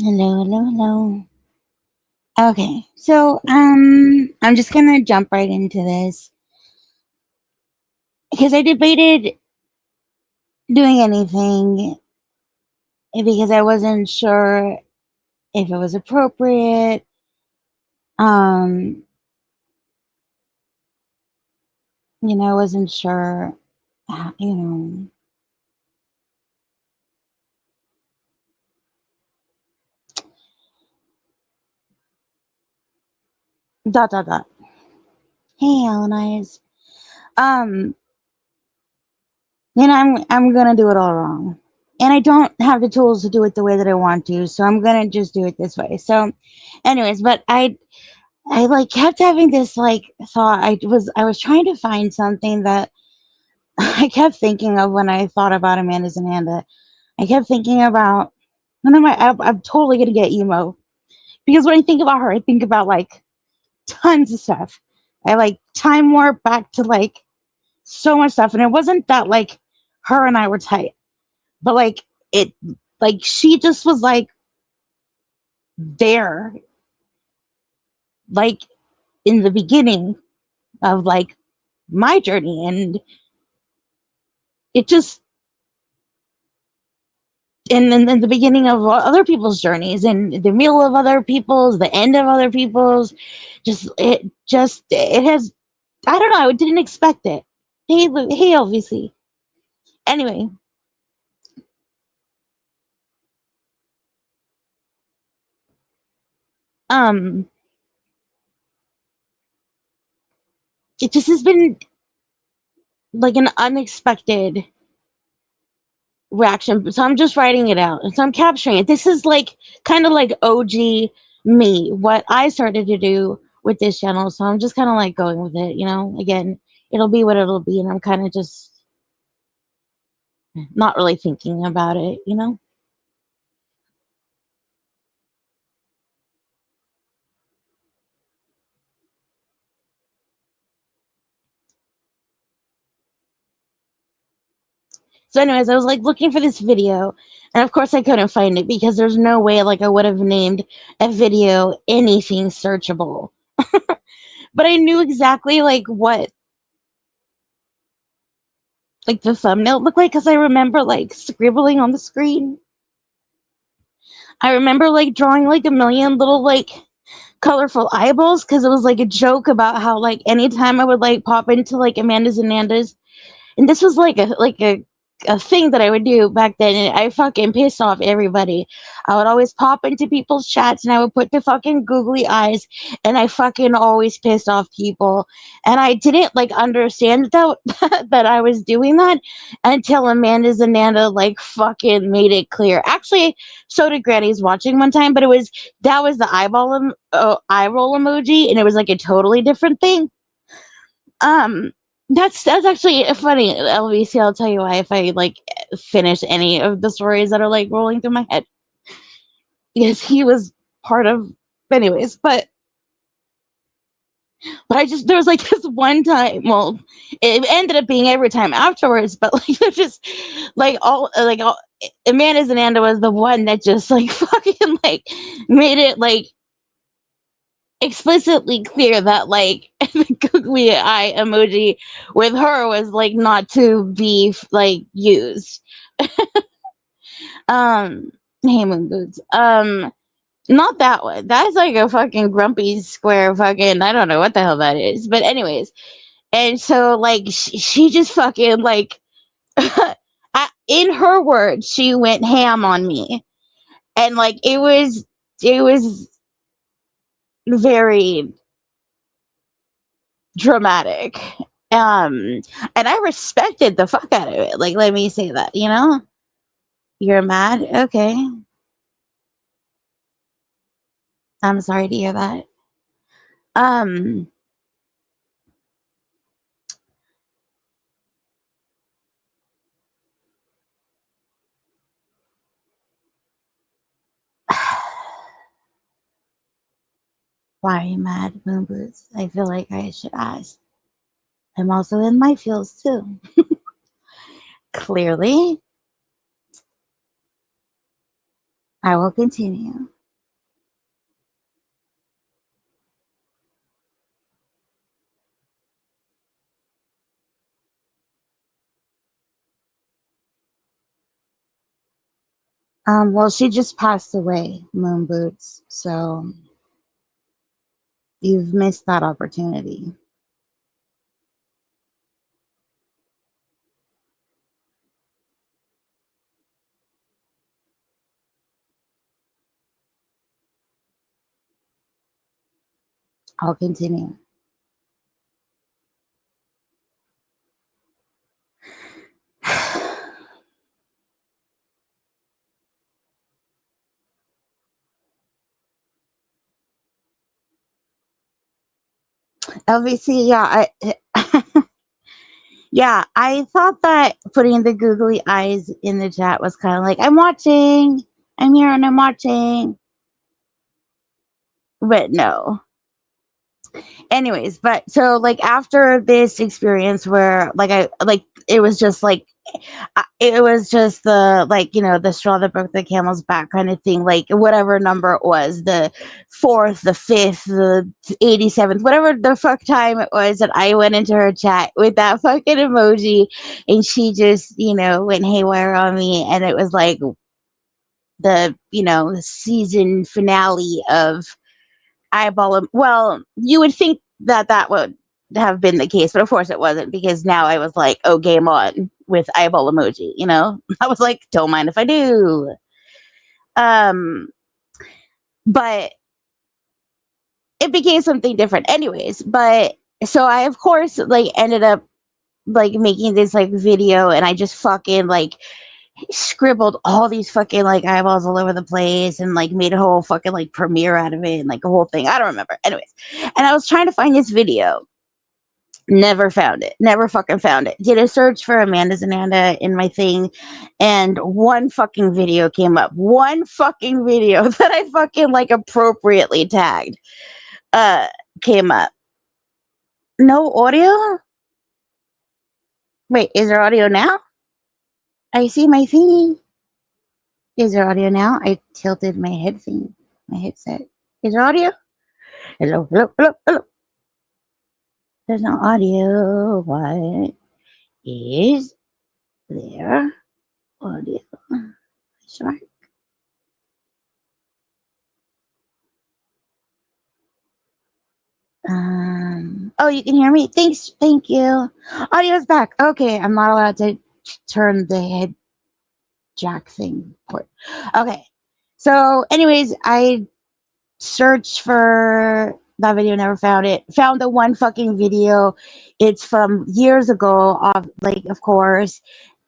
Hello, hello, hello. Okay, so I'm just gonna jump right into this because I debated doing anything because I wasn't sure if it was appropriate. Um, I wasn't sure. uh, You know, dot dot dot. Hey, Alan eyes. Um, I'm gonna do it all wrong, and I don't have the tools to do it the way that I want to, so I'm gonna just do it this way. So, anyways, but I like kept having this like thought. I was trying to find something that I kept thinking of when I thought about Amanda's Ananda. I kept thinking about one of my. I'm totally gonna get emo because when I think about her, I think about like tons of stuff. I like time warp back to like so much stuff, and it wasn't that like her and I were tight, but like it, like she just was like there, like in the beginning of like my journey, and it just and then the beginning of other people's journeys and the middle of other people's, the end of other people's. It has. I don't know. I didn't expect it. Hey, obviously. Anyway, um, it just has been like an unexpected reaction. So I'm just writing it out. So I'm capturing it. This is like kind of like OG me, what I started to do with this channel. So I'm just kind of like going with it. Again, it'll be what it'll be, and I'm kind of just not really thinking about it. So, anyways, I was like looking for this video, and of course I couldn't find it because there's no way like I would have named a video anything searchable. But I knew exactly like what like the thumbnail looked like because I remember like scribbling on the screen. I remember like drawing like a million little like colorful eyeballs because it was like a joke about how like anytime I would like pop into like Amanda's and Nanda's, and this was like a thing that I would do back then, and I fucking pissed off everybody. I would always pop into people's chats and I would put the fucking googly eyes, and I fucking always pissed off people. And I didn't like understand that that I was doing that until Amanda's Ananda like fucking made it clear. Actually, so did Granny's watching one time, but that was the eye roll emoji, and it was like a totally different thing. um, that's actually funny, LVC. I'll tell you why if I like finish any of the stories that are like rolling through my head, because he was part of. Anyways, but I just there was like this one time. Well, it ended up being every time afterwards, but like there's just like all Amanda Zananda was the one that just like fucking like made it like explicitly clear that like the googly eye emoji with her was like not to be like used. um Hey Moon Boots. Not that one. That's like a fucking grumpy square fucking I don't know what the hell that is. But anyways, and so like she just fucking like in her words, she went ham on me. And like it was very dramatic. And I respected the fuck out of it. Like, let me say that. You're mad? Okay. I'm sorry to hear that. Um, why are you mad, Moon Boots? I feel like I should ask. I'm also in my feels too. Clearly. I will continue. Well, she just passed away, Moon Boots. So you've missed that opportunity. I'll continue. LVC, yeah, yeah, I thought that putting the googly eyes in the chat was kind of like, I'm watching, I'm here and I'm watching, but no. Anyways, but so like after this experience where like I like it was just like it was just the like the straw that broke the camel's back kind of thing, like whatever number it was, the fourth, the fifth, the 87th, whatever the fuck time it was, that I went into her chat with that fucking emoji, and she just went haywire on me, and it was like the season finale of eyeball well, you would think that that would have been the case, but of course it wasn't, because now I was like, oh, game on with eyeball emoji. I was like, don't mind if I do. um but it became something different anyways. But so I of course like ended up like making this like video, and I just fucking like scribbled all these fucking like eyeballs all over the place, and like made a whole fucking like premiere out of it, and like a whole thing. I don't remember. Anyways, and I was trying to find this video. Never found it. Never fucking found it. Did a search for Amanda's Ananda in my thing, and one fucking video came up. One fucking video that I fucking like appropriately tagged uh came up. No audio? Wait, is there audio now? I see my thing. Is there audio now? I tilted my head thing, my headset. Is there audio? Hello, hello, hello, hello. There's no audio. What is there audio? Sure. Oh, you can hear me? Thanks. Thank you. Audio's back. Okay, I'm not allowed to turn the head jack thing port. Okay. So, anyways, I searched for that video, never found it. Found the one fucking video. It's from years ago, like, of course.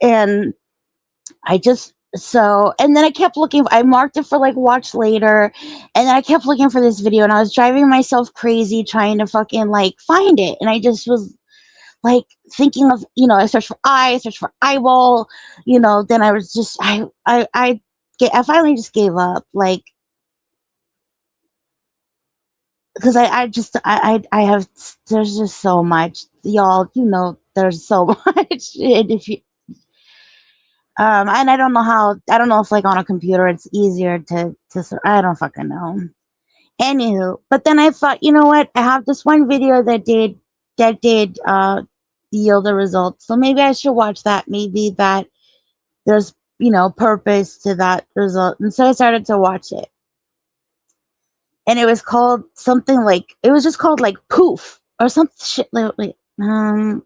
And I just and then I kept looking. I marked it for like watch later, and then I kept looking for this video, and I was driving myself crazy trying to fucking like find it, and I just was like thinking of I searched for eye, I searched for eyeball, then I was just I finally just gave up, like, because I just I have there's just so much, y'all, there's so much, and if you and I don't know if like on a computer it's easier I don't fucking know. Anywho, but then I thought, you know what? I have this one video that did yield a result. So maybe I should watch that. Maybe that there's, purpose to that result. And so I started to watch it. And it was called something like it was just called like Poof or some shit like wait, oh,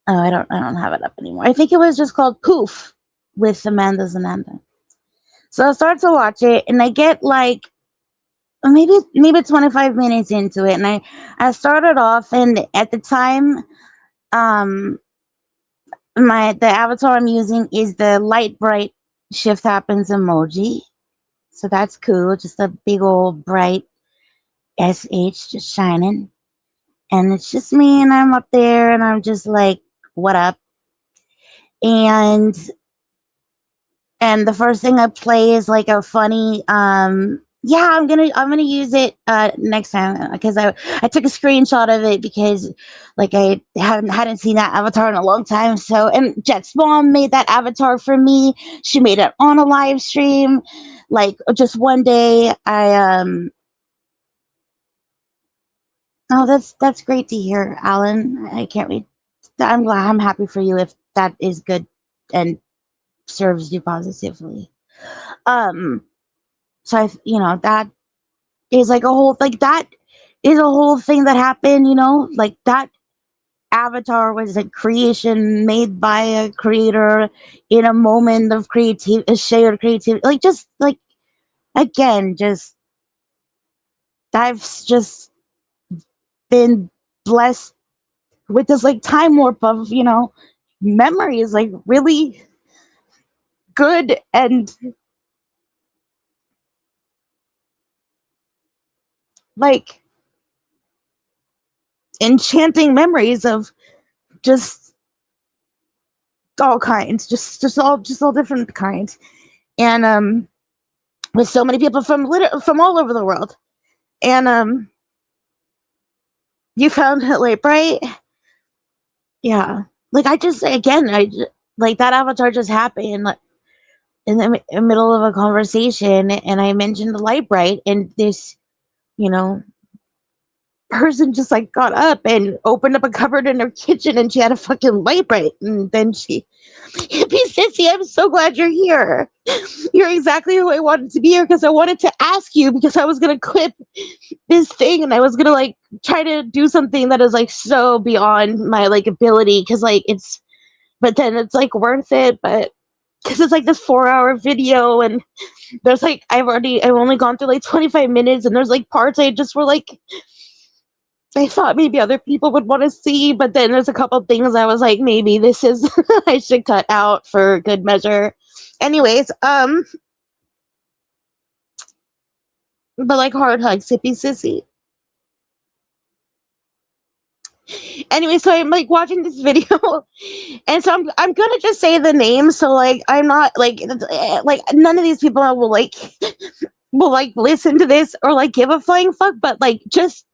I don't have it up anymore. I think it was just called Poof with Amanda's Ananda. So I start to watch it, and I get like maybe 25 minutes into it, and I started off, and at the time, um the avatar I'm using is the light bright shift happens emoji, so that's cool, just a big old bright sh just shining, and it's just me, and I'm up there, and I'm just like, what up? And the first thing I play is like a funny Yeah, I'm gonna use it next time because I took a screenshot of it because like I hadn't seen that avatar in a long time. So and Jet's mom made that avatar for me. She made it on a live stream, like just one day. Oh, that's great to hear, Alan. I can't wait. I'm happy for you if that is good and serves you positively. Um, so that is like a whole like that is a whole thing that happened. Like that avatar was a creation made by a creator in a moment of creative, a shared creativity. Like just like again, just I've just been blessed with this like time warp of memory is like really good and like enchanting memories of just all kinds, just all different kinds, and with so many people from all over the world, and you found it late, right? Yeah, like I just again, like that avatar just happened like, in the middle of a conversation, and I mentioned the light bright, and this you know person just like got up and opened up a cupboard in her kitchen, and she had a fucking light bright, and then she hippie sissy, I'm so glad you're here. You're exactly who I wanted to be here because I wanted to ask you because I was gonna clip this thing and I was gonna like try to do something that is like so beyond my like ability because like it's but then it's like worth it but because it's like this 4-hour video and there's like I've only gone through like 25 minutes and there's like parts I just were like I thought maybe other people would want to see, but then there's a couple things I was like, maybe this is I should cut out for good measure. Anyways, but like hard hug, sippy sissy. Anyway, so I'm like watching this video, and so I'm gonna just say the name. So like I'm not like none of these people will like listen to this or like give a flying fuck, but like just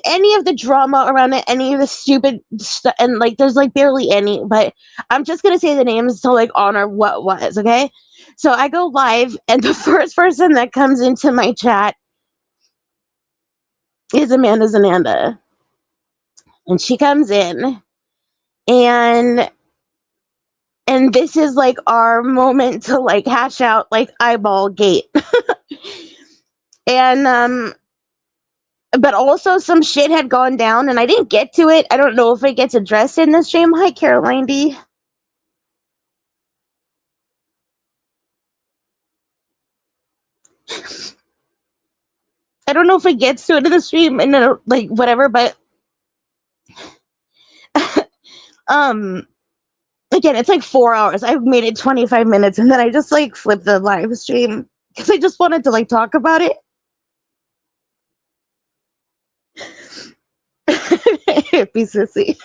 any of the drama around it, any of the stupid stuff, and like there's like barely any, but I'm just gonna say the names to like honor what was, okay? So I go live, and the first person that comes into my chat is Amanda's Ananda. And she comes in, and this is like our moment to like hash out like eyeball gate. And but also some shit had gone down and I didn't get to it. I don't know if it gets addressed in the stream. Hi, Caroline D. I don't know if it gets to it in the stream and like whatever, but um again, it's like 4 hours. I've made it 25 minutes and then I just like flipped the live stream because I just wanted to like talk about it. Be sissy.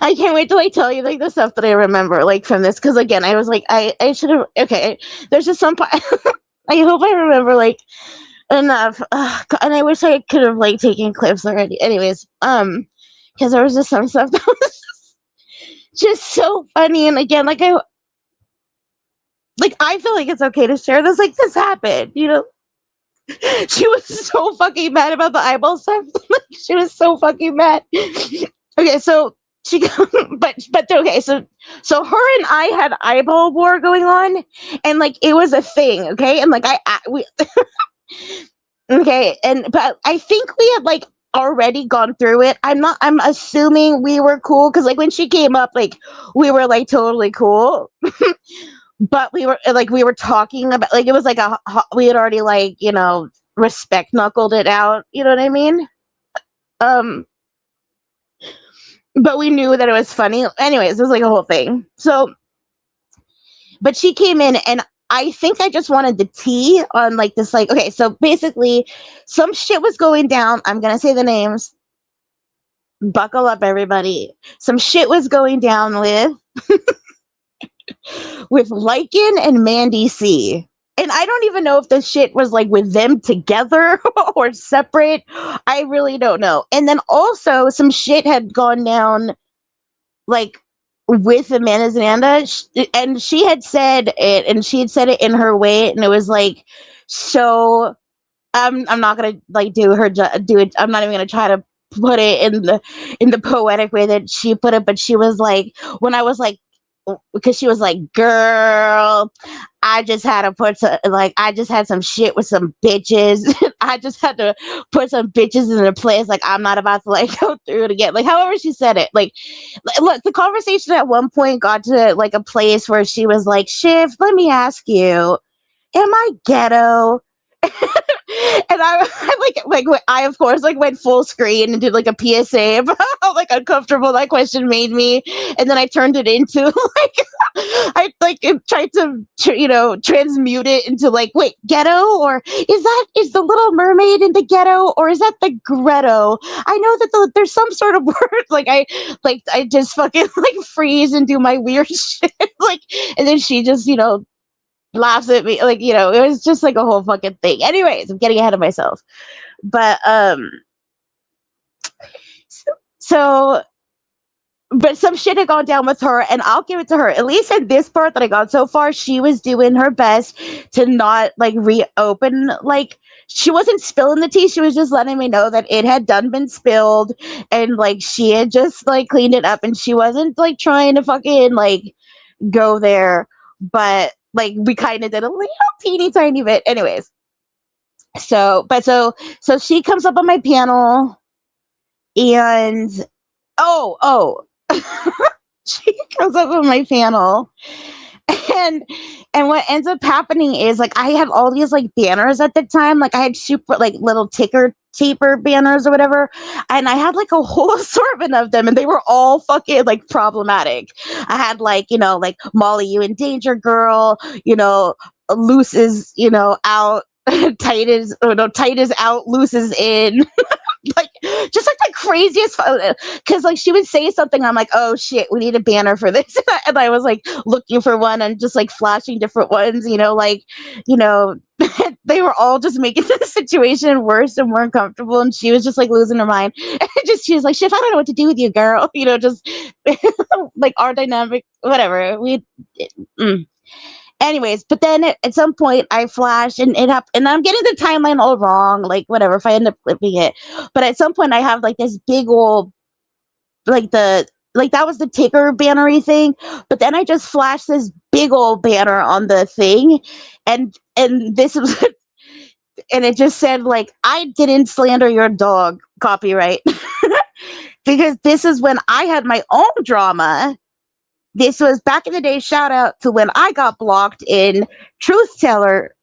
I can't wait till I tell you like the stuff that I remember like from this because again I was like I should have okay. There's just some I hope I remember like enough, and I wish I could have like taken clips already. Anyways, because there was just some stuff that was just so funny, and again I feel like it's okay to share this. Like this happened. She was so fucking mad about the eyeball stuff. Like, she was so fucking mad. Okay, so she, but okay, so her and I had eyeball war going on, and like it was a thing. Okay, and like we okay, and but I think we had like already gone through it. I'm assuming we were cool because like when she came up, like we were like totally cool. But we were talking about like it was like we had already like respect knuckled it out, you know what I mean? um but we knew that it was funny anyways. It was like a whole thing. So but she came in and I think I just wanted the tea on like this, like, okay, so basically some shit was going down. I'm gonna say the names. Buckle up, everybody. Some shit was going down with Lycan and Mandy C. And I don't even know if the shit was like with them together or separate. I really don't know. And then also some shit had gone down like with Amanda's Ananda, and she had said it, and she had said it in her way, and it was like so. I'm not gonna like do it. I'm not even gonna try to put it in the poetic way that she put it, but she was like when I was like because she was like, girl, I just had to put some, like, I just had some shit with some bitches. I just had to put some bitches in a place. Like, I'm not about to, like, go through it again. Like, however she said it. Like, look, the conversation at one point got to, like, a place where she was like, Shiv, let me ask you, am I ghetto? And I of course like went full screen and did like a PSA about how like uncomfortable that question made me, and then I turned it into like I like tried to transmute it into like, wait, ghetto, or is the Little Mermaid in the ghetto, or is that the Gretto? I know that there's some sort of word like I just fucking like freeze and do my weird shit like, and then she just laughs at me, like, it was just like a whole fucking thing. Anyways, I'm getting ahead of myself. But so but some shit had gone down with her, and I'll give it to her. At least in this part that I got so far, she was doing her best to not like reopen. Like, she wasn't spilling the tea; she was just letting me know that it had done been spilled, and like she had just like cleaned it up, and she wasn't like trying to fucking like go there. But like we kind of did a little teeny tiny bit, anyways. So she comes up on my panel, and oh she comes up on my panel, and what ends up happening is like I had all these like banners at the time, like I had super like little ticker taper banners or whatever, and I had like a whole assortment of them, and they were all fucking like problematic. I had like like Molly, you in danger, girl, loose is out, tight is, oh no, tight is out, loose is in. Like, just like the craziest, because like she would say something, I'm like, oh shit, we need a banner for this. And I was like looking for one and just like flashing different ones, like you know they were all just making the situation worse and more uncomfortable, and she was just like losing her mind. And just she was like, shit, I don't know what to do with you, girl. Just like our dynamic, whatever we mm. Anyways, but then at some point I flash and it up, and I'm getting the timeline all wrong, like whatever, if I end up flipping it. But at some point I have like this big old, like that was the ticker bannery thing, but then I just flashed this big old banner on the thing, and this was and it just said like, I didn't slander your dog, copyright. Because this is when I had my own drama. This was back in the day. Shout out to when I got blocked in Truth Teller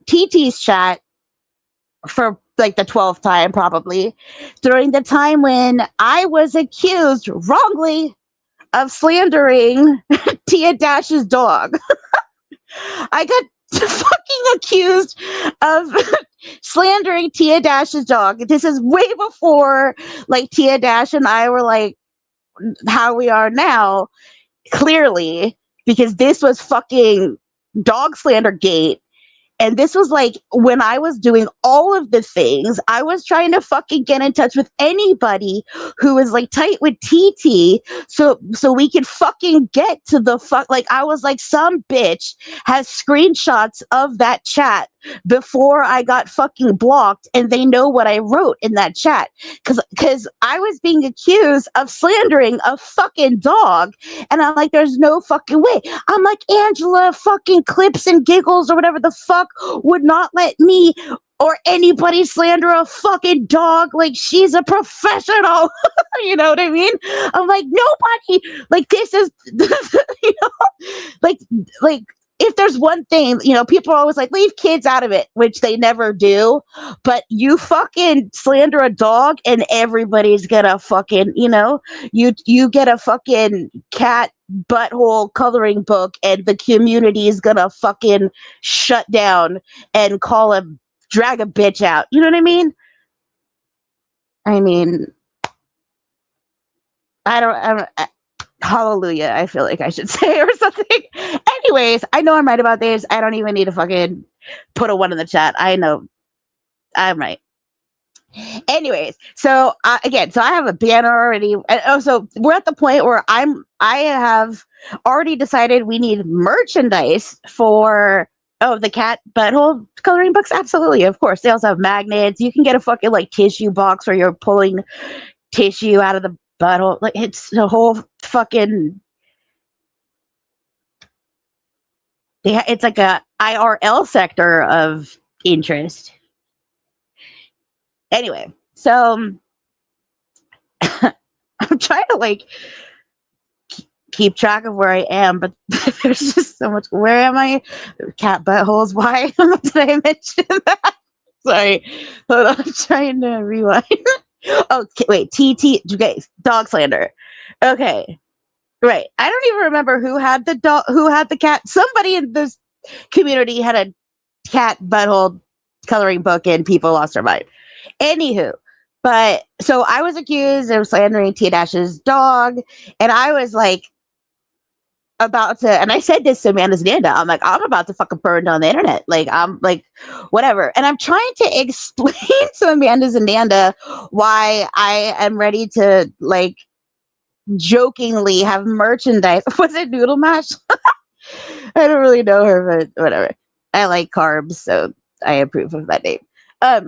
TT's chat for like the 12th time, probably during the time when I was accused wrongly of slandering Tia Dash's dog. I got fucking accused of slandering Tia Dash's dog. This is way before like Tia Dash and I were like how we are now, clearly, because this was fucking dog slander gate. And this was like when I was doing all of the things. I was trying to fucking get in touch with anybody who was like tight with TT, so we could fucking get to the fuck. Like, I was like, some bitch has screenshots of that chat before I got fucking blocked, and they know what I wrote in that chat, because I was being accused of slandering a fucking dog, and I'm like, there's no fucking way. I'm like, Angela fucking Clips and Giggles or whatever the fuck would not let me or anybody slander a fucking dog. Like, she's a professional. You know what I mean? I'm like, nobody, like, this is, like, like, if there's one thing, people are always like, leave kids out of it, which they never do. But you fucking slander a dog, and everybody's gonna fucking, you get a fucking cat butthole coloring book, and the community is gonna fucking shut down and drag a bitch out. You know what I mean? I mean, I don't. Hallelujah, I feel like I should say, or something. Anyways, I know I'm right about this. I don't even need to fucking put a one in the chat. I know I'm right. Anyways, so again, so I have a banner already. And so we're at the point where I have already decided we need merchandise for the cat butthole coloring books. Absolutely, of course. They also have magnets. You can get a fucking like tissue box where you're pulling tissue out of the butthole. Like it's the whole fucking. It's like a IRL sector of interest. Anyway, so I'm trying to like keep track of where I am, but there's just so much. Where am I? Cat buttholes. Why did I mention that? Sorry. Hold on. I'm trying to rewind. Okay, wait. Okay, dog slander. Okay. Right. I don't even remember who had the dog, who had the cat. Somebody in this community had a cat butthole coloring book and people lost their mind. Anywho, but so I was accused of slandering Tia Dash's dog, and I was like, about to, and I said this to Amanda's Nanda. I'm like, I'm about to fucking burn down the internet. Like, I'm like, whatever. And I'm trying to explain to Amanda's Nanda why I am ready to like jokingly have merchandise. Was it Noodle Mash? I don't really know her, but whatever. I like carbs, so I approve of that name.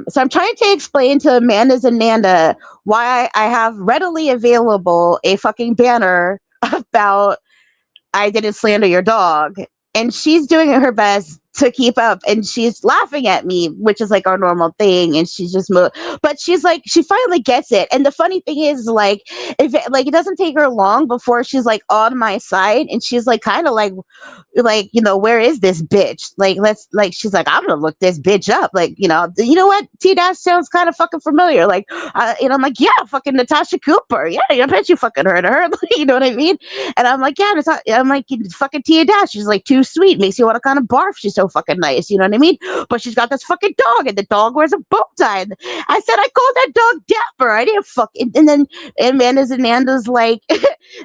So I'm trying to explain to Amanda's Nanda why I have readily available a fucking banner about I didn't slander your dog. And she's doing her best to keep up, and she's laughing at me, which is like our normal thing. And she's just, but she's like, she finally gets it. And the funny thing is, like, if it, like, it doesn't take her long before she's like on my side, and she's like, kind of like, you know, where is this bitch? Like, let's like, she's like, I'm gonna look this bitch up. Like, you know what? T Dash sounds kind of fucking familiar. Like, I'm like, yeah, fucking Natasha Cooper. Yeah, I bet you fucking heard of her. You know what I mean? And I'm like, yeah, I'm like, fucking Tia Dash. She's like too sweet, makes you want to kind of barf. She's so fucking nice. You know what I mean? But she's got this fucking dog, and the dog wears a bow tie. And I said, I called that dog Dapper. I didn't fucking. And then Amanda's like,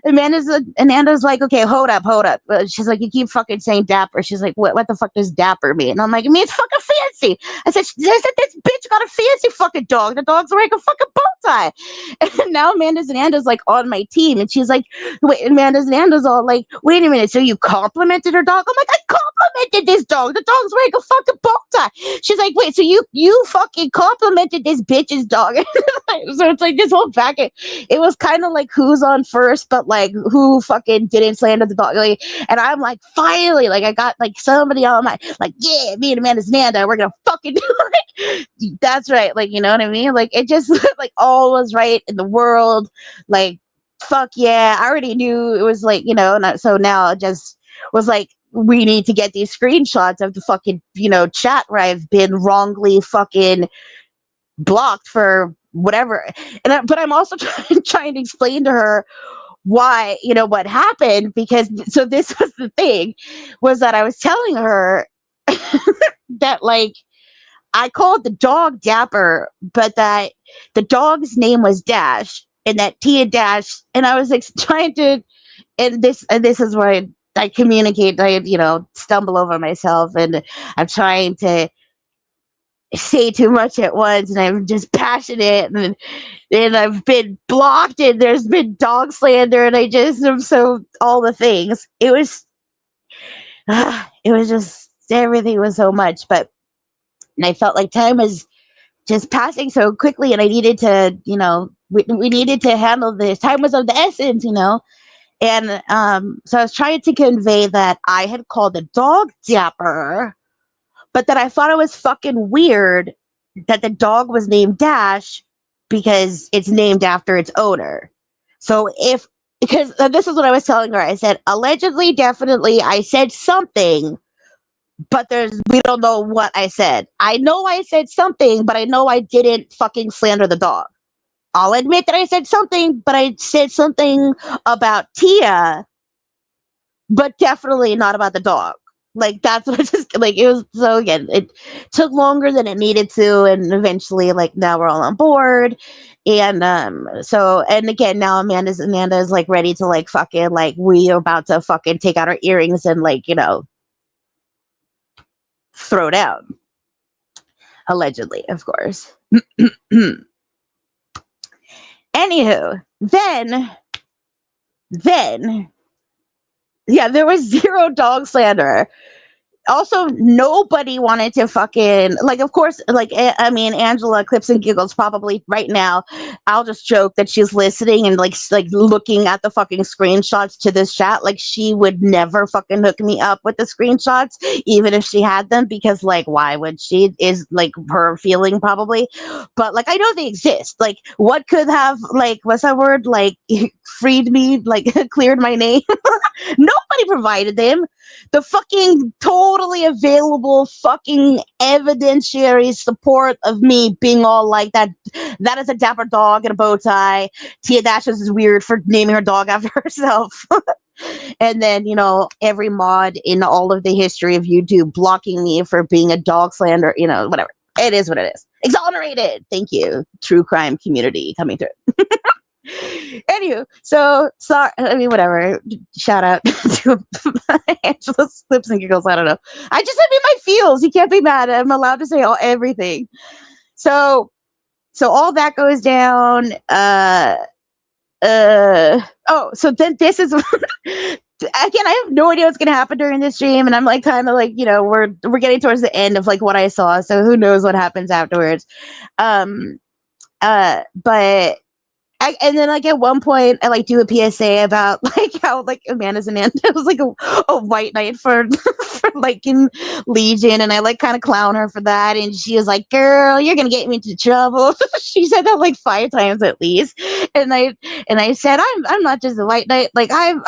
Ananda's like, okay, hold up. She's like, you keep fucking saying Dapper. She's like, what the fuck does Dapper mean? And I'm like, it means fucking fancy. I said, this bitch got a fancy fucking dog. The dog's wearing a fucking bow tie. And now Amanda's like on my team, and she's like, wait, Amanda's all like, wait a minute, so you complimented her dog? I'm like, I complimented this dog. The dog's wearing a fucking bow tie. She's like, wait, so you fucking complimented this bitch's dog? So it's like this whole packet. It was kind of like who's on first, but like who fucking didn't slander the dog. Like, and I'm like, finally, like I got like somebody on my like, yeah, me and Amanda's Nanda, we're gonna fucking do it. That's right. Like, you know what I mean? Like it just like all was right in the world. Like, fuck yeah. I already knew it was like, so now it just was like, we need to get these screenshots of the fucking, chat where I've been wrongly fucking blocked for whatever. But I'm also trying to explain to her why, what happened, because so this was the thing, was that I was telling her that like I called the dog Dapper, but that the dog's name was Dash, and that Tia Dash, and I was like trying to, and this is where I communicate, I stumble over myself, and I'm trying to say too much at once, and I'm just passionate, and I've been blocked, and there's been dog slander, and I just am so all the things. It was just everything was so much, but and I felt like time was just passing so quickly, and I needed to, we needed to handle this. Time was of the essence, and so I was trying to convey that I had called the dog Dapper, but that I thought it was fucking weird that the dog was named Dash because it's named after its owner. So because this is what I was telling her. I said, allegedly, definitely, I said something, but we don't know what I said. I know I said something, but I know I didn't fucking slander the dog. I'll admit that I said something, but I said something about Tia, but definitely not about the dog. Like that's what just like it was. So again, it took longer than it needed to, and eventually, like now we're all on board. And so and again now Amanda is like ready to like fucking like we are about to fucking take out our earrings and like throw down, allegedly, of course. Anywho, then yeah, there was zero dog slander. Also, nobody wanted to fucking like. Of course, like I mean, Angela clips and giggles probably right now. I'll just joke that she's listening and like looking at the fucking screenshots to this chat. Like she would never fucking hook me up with the screenshots, even if she had them, because like why would she? Is like her feeling probably, but like I know they exist. Like what could have like what's that word like freed me like cleared my name? Nobody provided them. The fucking totally available fucking evidentiary support of me being all like that. That is a dapper dog in a bow tie. Tia Dashes is weird for naming her dog after herself. And then, every mod in all of the history of YouTube blocking me for being a dog slander, whatever. It is what it is. Exonerated. Thank you. True crime community coming through. Anywho, so sorry. I mean, whatever. Shout out to Angela's Clips and Giggles. I don't know. I just said my feels. You can't be mad. I'm allowed to say everything. So all that goes down. So then this is again. I have no idea what's gonna happen during this stream, and I'm like kind of like we're getting towards the end of like what I saw. So who knows what happens afterwards. But and then like at one point I like do a PSA about like how like Amanda's Ananda was like a white knight for for like in Legion, and I like kind of clown her for that, and she was like, "Girl, you're gonna get me into trouble." She said that like 5 times at least, and I said, I'm not just a white knight, like I'm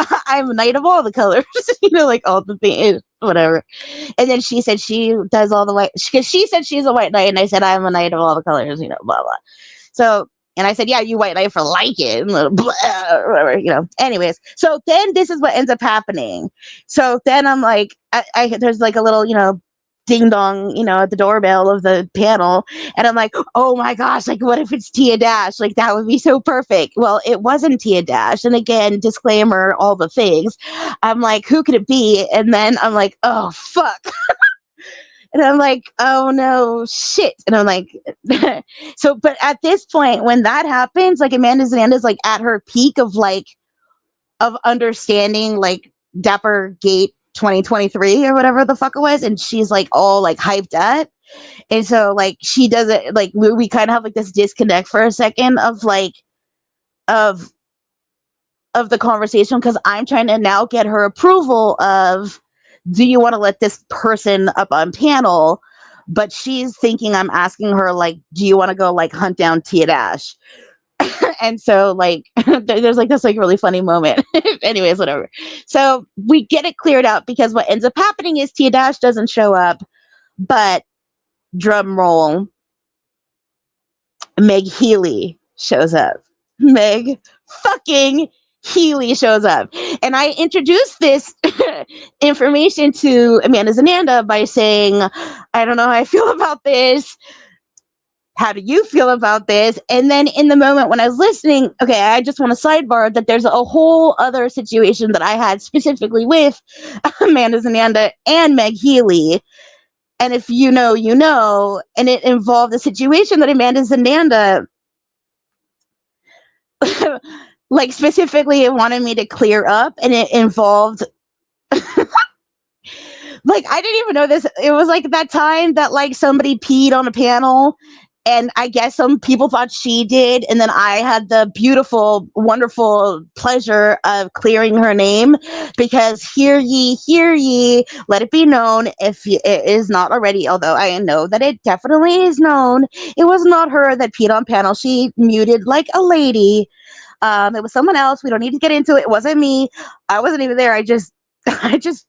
a knight of all the colors, like all the things, whatever. And then she said she does all the white because she said she's a white knight, and I said I'm a knight of all the colors, blah blah. So, and I said, yeah, you white knight for liking, blah, whatever, Anyways, so then this is what ends up happening. So then I'm like, there's like a little, ding dong, at the doorbell of the panel. And I'm like, oh my gosh, like, what if it's Tia Dash? Like, that would be so perfect. Well, it wasn't Tia Dash. And again, disclaimer, all the things. I'm like, who could it be? And then I'm like, oh, fuck. And I'm like, oh no, shit. And I'm like, so, but at this point, when that happens, like Amanda's like at her peak of like, of understanding like Dapper Gate 2023 or whatever the fuck it was. And she's like all like hyped up. And so like, she doesn't like, we kind of have like this disconnect for a second of like, of the conversation. Cause I'm trying to now get her approval of, do you want to let this person up on panel? But she's thinking I'm asking her, like, do you want to go, like, hunt down Tia Dash? And so, like, there's, like, this, like, really funny moment. Anyways, whatever. So we get it cleared up because what ends up happening is Tia Dash doesn't show up, but drum roll, Meg Healy shows up. Meg fucking Healy shows up. And I introduced this information to Amanda's Ananda by saying, I don't know how I feel about this. How do you feel about this? And then in the moment when I was listening, okay, I just want to sidebar that there's a whole other situation that I had specifically with Amanda's Ananda and Meg Healy. And if you know, you know, and it involved a situation that Amanda's Ananda like specifically it wanted me to clear up, and it involved like I didn't even know this. It was like that time that like somebody peed on a panel, and I guess some people thought she did, and then I had the beautiful, wonderful pleasure of clearing her name, because hear ye, let it be known, if it is not already, although I know that it definitely is known, it was not her that peed on panel. She muted like a lady. It was someone else. We don't need to get into it. It wasn't me. I wasn't even there. I just clipped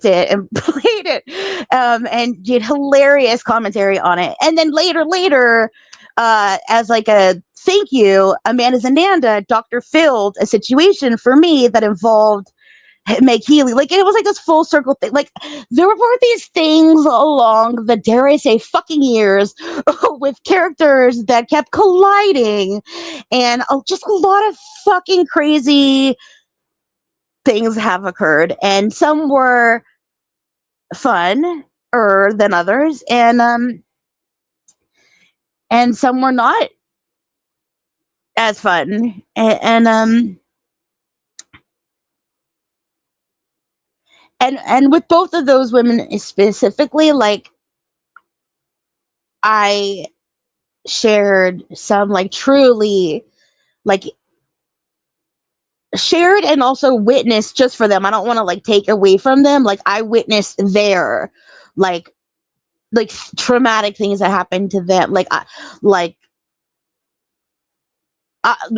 it and played it, and did hilarious commentary on it. And then later, as like a thank you, Amanda's Ananda Dr. filled a situation for me that involved Meg Healy. Like it was like this full circle thing. Like there were these things along the, dare I say, fucking years with characters that kept colliding, and just a lot of fucking crazy things have occurred, and some were fun or than others, and some were not as fun, and with both of those women specifically, like I shared some like truly like shared and also witnessed just for them. I don't want to like take away from them. Like I witnessed their like like traumatic things that happened to them. Like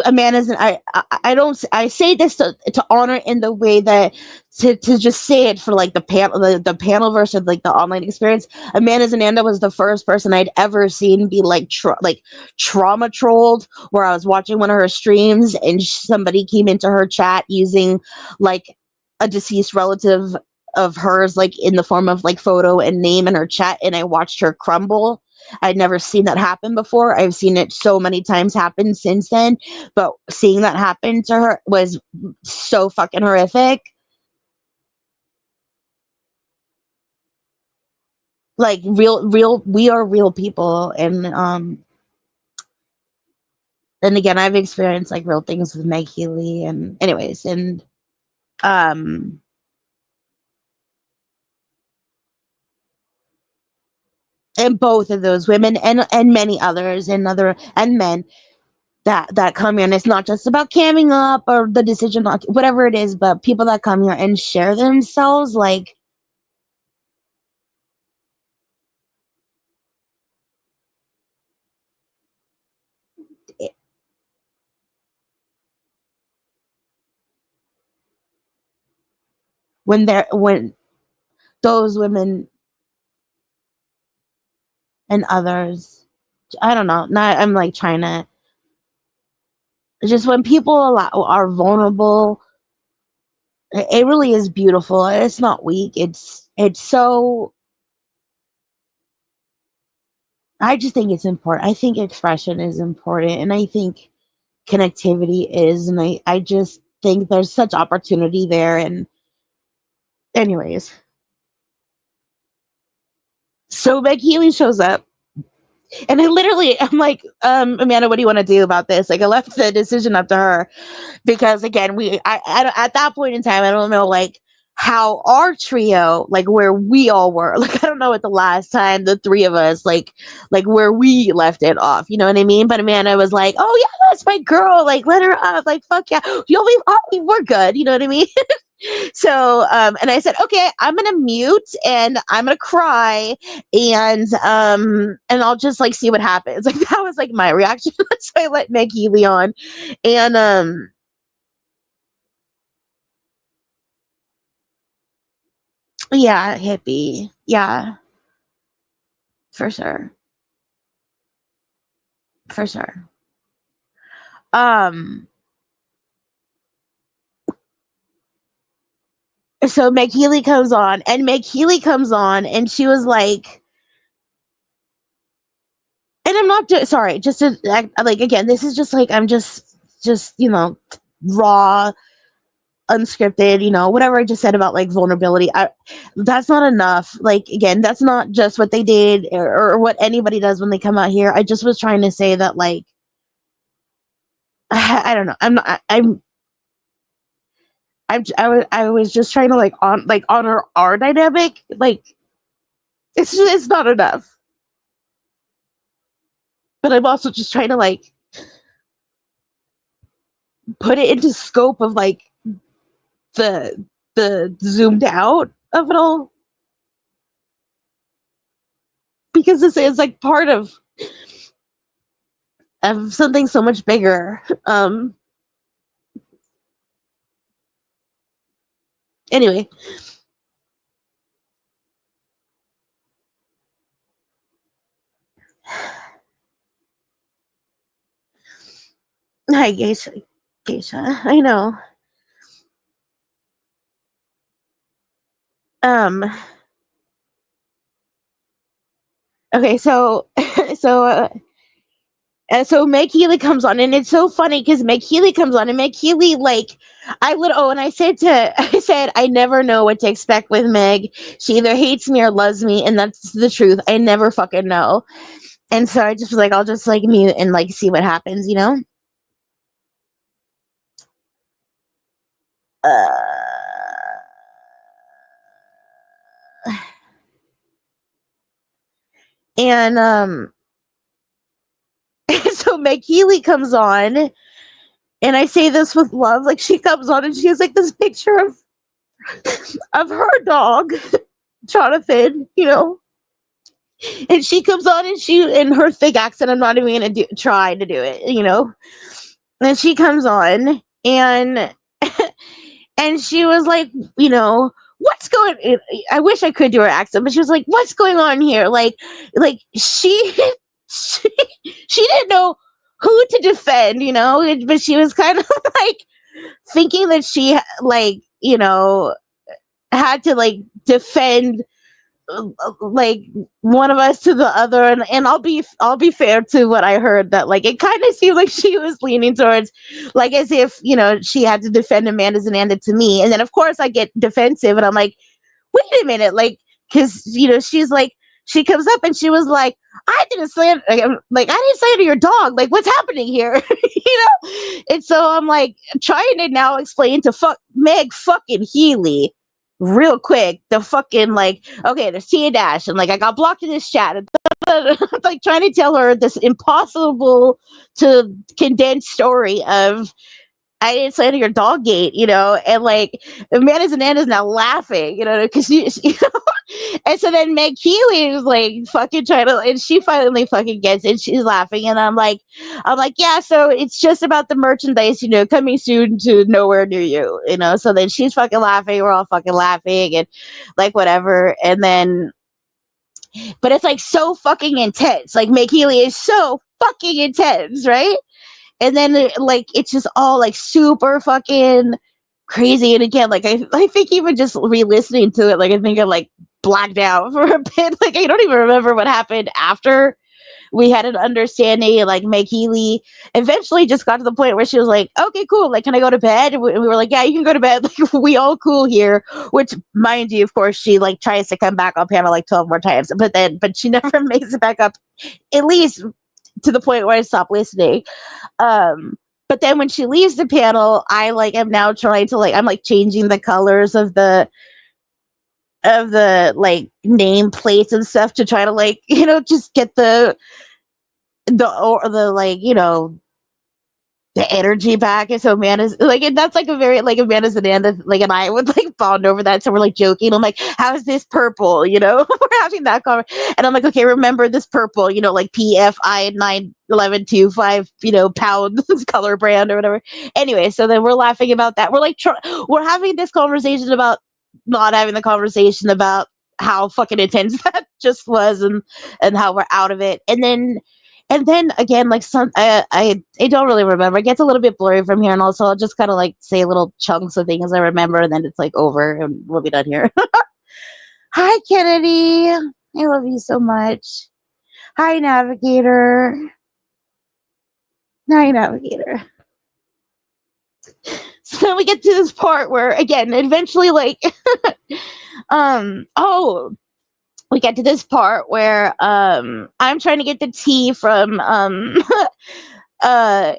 Amanda's, and I don't, I say this to honor in the way that to just say it for like the panel versus like the online experience. Amanda's Ananda was the first person I'd ever seen be like like trauma trolled, where I was watching one of her streams and somebody came into her chat using like a deceased relative of hers, like in the form of like photo and name in her chat, and I watched her crumble. I'd never seen that happen before. I've seen it so many times happen since then, but seeing that happen to her was so fucking horrific. Like real, we are real people, and again, I've experienced like real things with Meg Healy, and anyways, um, and both of those women and many others and men that come here, and it's not just about camming up or the decision not whatever it is, but people that come here and share themselves, like when those women and others, I don't know, not I'm like trying to, just when people are vulnerable, it really is beautiful. It's not weak. It's so, I just think it's important. I think expression is important, and I think connectivity is, and I just think there's such opportunity there. And anyways, so Meg Healy shows up, and I literally, I'm like, Amanda, what do you want to do about this? Like, I left the decision up to her, because again, at that point in time, I don't know like how our trio, like where we all were, like I don't know what the last time the three of us like where we left it off, you know what I mean? But Amanda was like, oh yeah, that's my girl, like let her up, like fuck yeah, you'll be, oh, we're good, you know what I mean? So and I said, okay, I'm gonna mute and I'm gonna cry, and I'll just like see what happens. Like that was like my reaction. So I let Meg Healy on, and yeah, hippie. Yeah, for sure. For sure. Um, so Meg Healy comes on, and Meg Healy comes on, and she was like, and I'm not sorry, just to like again, this is just like I'm just raw, unscripted, whatever I just said about like vulnerability. That's not enough. Like again, that's not just what they did, or what anybody does when they come out here. I just was trying to say that like I don't know. I'm not. I was just trying to like honor our dynamic. Like it's not enough. But I'm also just trying to like put it into scope of like the the zoomed out of it all, because this is like part of something so much bigger. Anyway, hi Geisha. Geisha, I know. Um. Okay. So so so Meg Healy comes on, and it's so funny because Meg Healy comes on, and Meg Healy, like, and I said I said, I never know what to expect with Meg. She either hates me or loves me, and that's the truth. I never fucking know. And so I just was like, I'll just like mute and like see what happens, you know? And so Meg Healy comes on, and I say this with love, like she comes on and she has like this picture of her dog, Jonathan, you know, and she comes on and she in her thick accent. I'm not even gonna try to do it, you know. And she comes on and and she was like, you know, what's going? I wish I could do her accent, but she was like, what's going on here? Like she, she didn't know who to defend, you know, but she was kind of like thinking that she like, you know, had to like defend like one of us to the other, and I'll be fair to what I heard, that like it kind of seemed like she was leaning towards like as if, you know, she had to defend Amanda Zananda to me, and then of course I get defensive and I'm like, wait a minute, like, because you know she's like, she comes up and she was like, I didn't slander, like I didn't slander your dog, like what's happening here, you know. And so I'm like trying to now explain to Meg fucking Healy real quick the fucking like, okay, there's Tia Dash and like I got blocked in this chat and like trying to tell her this impossible to condense story of I didn't slander your dog gate, you know, and like Amanda Zananda's now laughing, you know, because you know, and so then Meg Keeley is like fucking trying to, and she finally fucking gets it. She's laughing, and I'm like, yeah. So it's just about the merchandise, you know, coming soon to nowhere near you, you know. So then she's fucking laughing. We're all fucking laughing, and like whatever. And then, but it's like so fucking intense. Like Meg Keeley is so fucking intense, right? And then like it's just all like super fucking crazy. And again, like I think even just re-listening to it, like I think I like blacked out for a bit. Like I don't even remember what happened after we had an understanding. Like Meg Healy eventually just got to the point where she was like, okay, cool, like can I go to bed? And we were like, yeah, you can go to bed. Like we all cool here. Which mind you, of course, she like tries to come back on panel like 12 more times, but she never makes it back up, at least to the point where I stopped listening. But then when she leaves the panel, I like am now trying to like, I'm like changing the colors of the like name plates and stuff to try to like, you know, just get the like, you know, the energy back. And so Amanda's like, and that's like a very like Amanda's Ananda like, and I would like bond over that. So we're like joking. I'm like, how's this purple? You know, we're having that conversation, and I'm like, okay, remember this purple? You know, like PFI 91125, you know, pound color brand or whatever. Anyway, so then we're laughing about that. We're like, we're having this conversation about not having the conversation about how fucking intense that just was, and how we're out of it, and then again, like some, I don't really remember. It gets a little bit blurry from here, and also I'll just kind of like say little chunks of things I remember, and then it's like over, and we'll be done here. Hi, Kennedy. I love you so much. Hi, Navigator. Hi, Navigator. So we get to this part where, again, eventually, like, oh, we get to this part where, I'm trying to get the tea from, uh,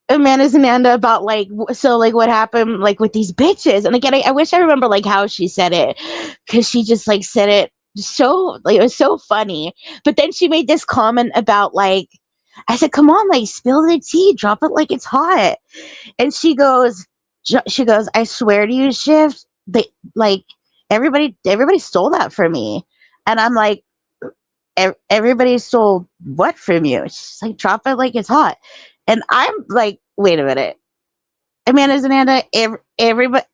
Amanda's Ananda about like so like what happened like with these bitches. And again, I wish I remember like how she said it, because she just like said it so like it was so funny. But then she made this comment about like, I said, come on, like spill the tea, drop it like it's hot. And she goes, I swear to you, Shift, they like everybody stole that from me. And I'm like, everybody stole what from you? She's like, drop it like it's hot. And I'm like, wait a minute. Amanda's Ananda, everybody,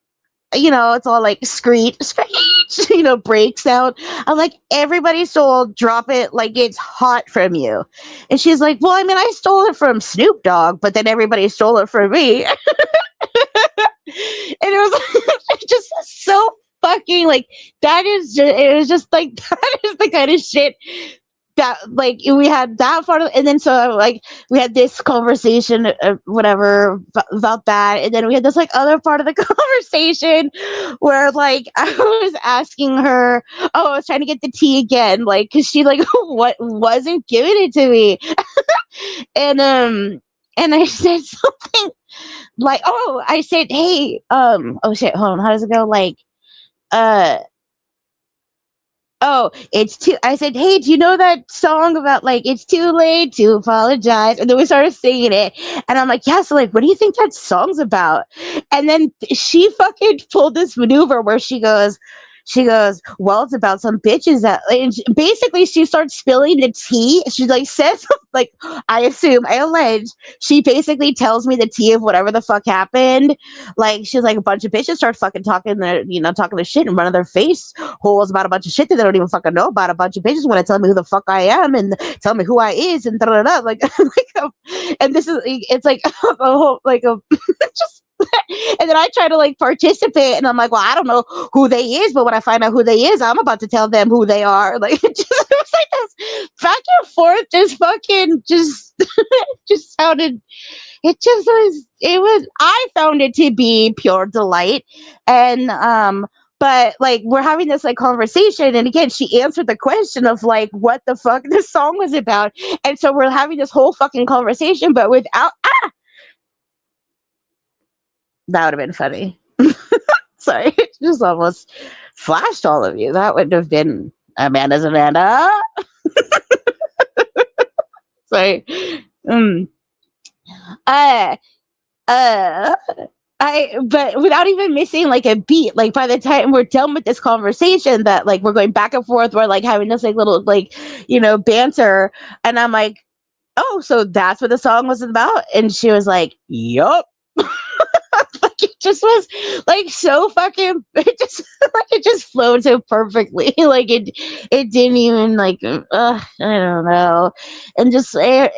you know, it's all like screech, screech, you know, breaks out. I'm like, everybody stole drop it like it's hot from you. And she's like, well, I mean, I stole it from Snoop Dogg, but then everybody stole it from me. And it was just so fucking like that is just it was just like that is the kind of shit that like we had that part of, and then so like we had this conversation whatever about that, and then we had this like other part of the conversation where like I was asking her, oh, I was trying to get the tea again, like because she like what wasn't giving it to me, and I said something like, oh, I said, hey, oh shit, hold on, how does it go, like uh oh, it's too. I said, "Hey, do you know that song about like it's too late to apologize?" And then we started singing it, and I'm like, "Yeah." So like, what do you think that song's about? And then she fucking pulled this maneuver where she goes, "Well, it's about some bitches that." And basically, she starts spilling the tea. She like says, like, I assume, I allege, she basically tells me the tea of whatever the fuck happened. Like she's like a bunch of bitches start fucking talking their, talking their shit in front of their face holes about a bunch of shit that they don't even fucking know about. A bunch of bitches want to tell me who the fuck I am and tell me who I is and da da da. Like, and this is it's like a whole like a just. And then I try to like participate, and I'm like, well, I don't know who they is, but when I find out who they is, I'm about to tell them who they are. Like, it was like this back and forth, just fucking, just sounded, it just was, it was, I found it to be pure delight. And but like we're having this like conversation, and again she answered the question of like what the fuck this song was about, and so we're having this whole fucking conversation but without, that would have been funny. Sorry, just almost flashed all of you. That would have been Amanda's Amanda. Sorry. um uh uh but without even missing like a beat, like by the time we're done with this conversation that like we're going back and forth, we're like having this like little like banter, and I'm like, oh, so that's what the song was about, and she was like, yup. Like it just was like so fucking, it just like it just flowed so perfectly. Like it didn't even like I don't know, and just it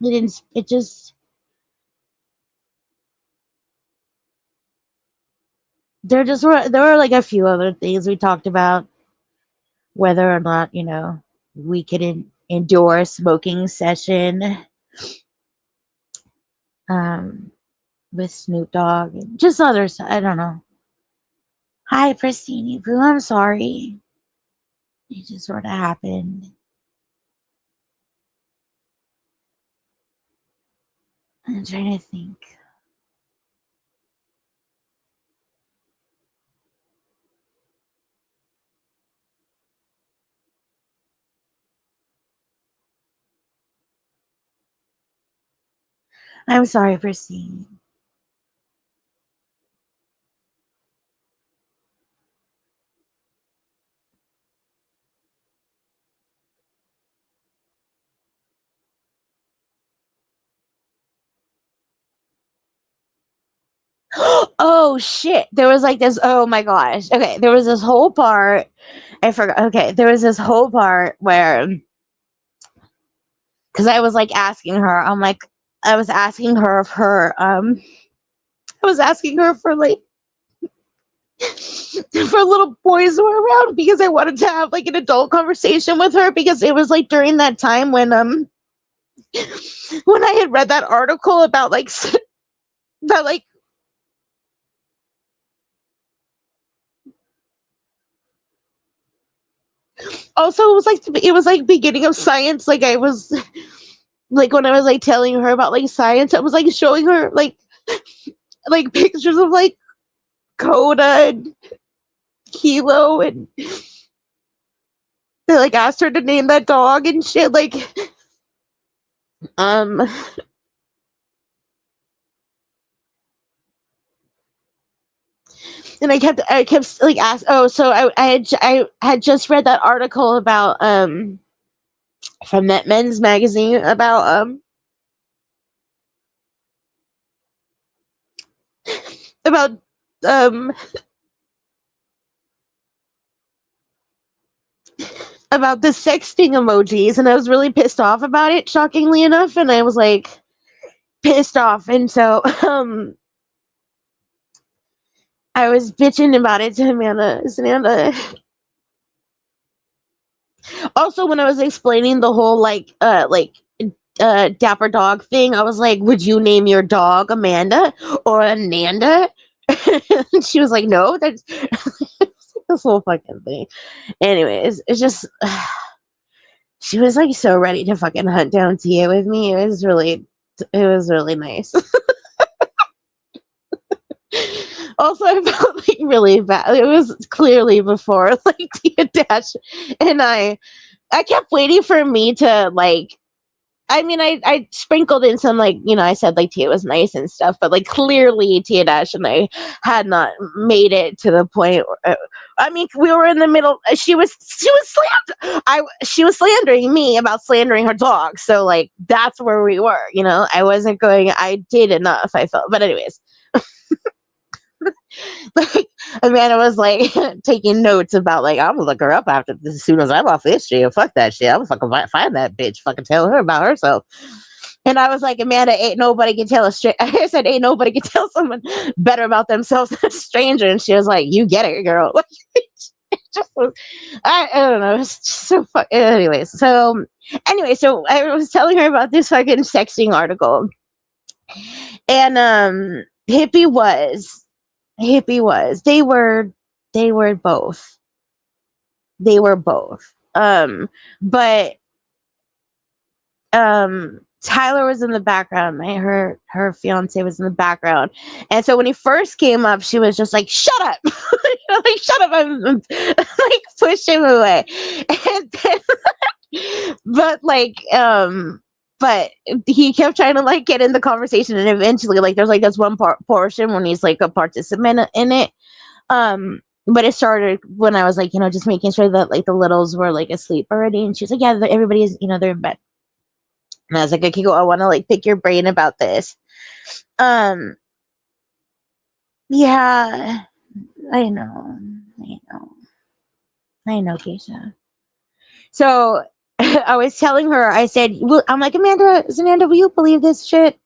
didn't, it just, there were like a few other things we talked about, whether or not we could endure a smoking session um with Snoop Dogg and just others. I don't know. Hi, Pristine Boo. I'm sorry. It just sort of happened. I'm trying to think. I'm sorry, Pristine. Oh shit! There was like this. Oh my gosh. Okay, there was this whole part. I forgot. Okay, there was this whole part where, because I was like asking her. I'm like, I was asking her of her. I was asking her for like for little boys who were around because I wanted to have like an adult conversation with her, because it was like during that time when I had read that article about like that like also it was like beginning of science, like I was like when I was like telling her about like science, I was like showing her like pictures of like Coda and Kilo, and they like asked her to name that dog and shit, like um and I kept like ask oh so I had just read that article about from that men's magazine about um about the sexting emojis, and I was really pissed off about it, shockingly enough, and I was like pissed off, and so I was bitching about it to Amanda. Also, when I was explaining the whole dapper dog thing, I was like, "Would you name your dog Amanda or Ananda?" And she was like, "No, that's this whole fucking thing." Anyways, it's just she was like so ready to fucking hunt down Tia with me. It was really nice. Also, I felt like really bad. It was clearly before like Tia Dash and I kept waiting for me to like. I mean, I sprinkled in some like I said like Tia was nice and stuff, but like clearly Tia Dash and I had not made it to the point. I mean, we were in the middle. She was slandering me about slandering her dog. So like that's where we were. I wasn't going. I did enough. I felt, but anyways, like Amanda was like taking notes about like I'm gonna look her up after this as soon as I'm off this shit. Fuck that shit. I'm gonna fucking find that bitch. Fucking tell her about herself. And I was like, Amanda, ain't nobody can tell I said, ain't nobody can tell someone better about themselves than a stranger. And she was like, you get it, girl. Like, it just was, I don't know. It's just so fun. So I was telling her about this fucking sexting article. And hippie was they were both but Tyler was in the background. Her fiance was in the background, and so when he first came up, she was just like, "Shut up, like shut up!" I'm like push him away, and then, but but he kept trying to like get in the conversation, and eventually, like, there's like this one portion when he's like a participant in it. But it started when I was like, just making sure that like the littles were like asleep already, and she's like, "Yeah, everybody is, they're in bed." And I was like, "Okay, cool. I want to like pick your brain about this." Um, yeah, I know, I know, I know, Keisha. So I was telling her, I said, I'm like, Amanda, will you believe this shit?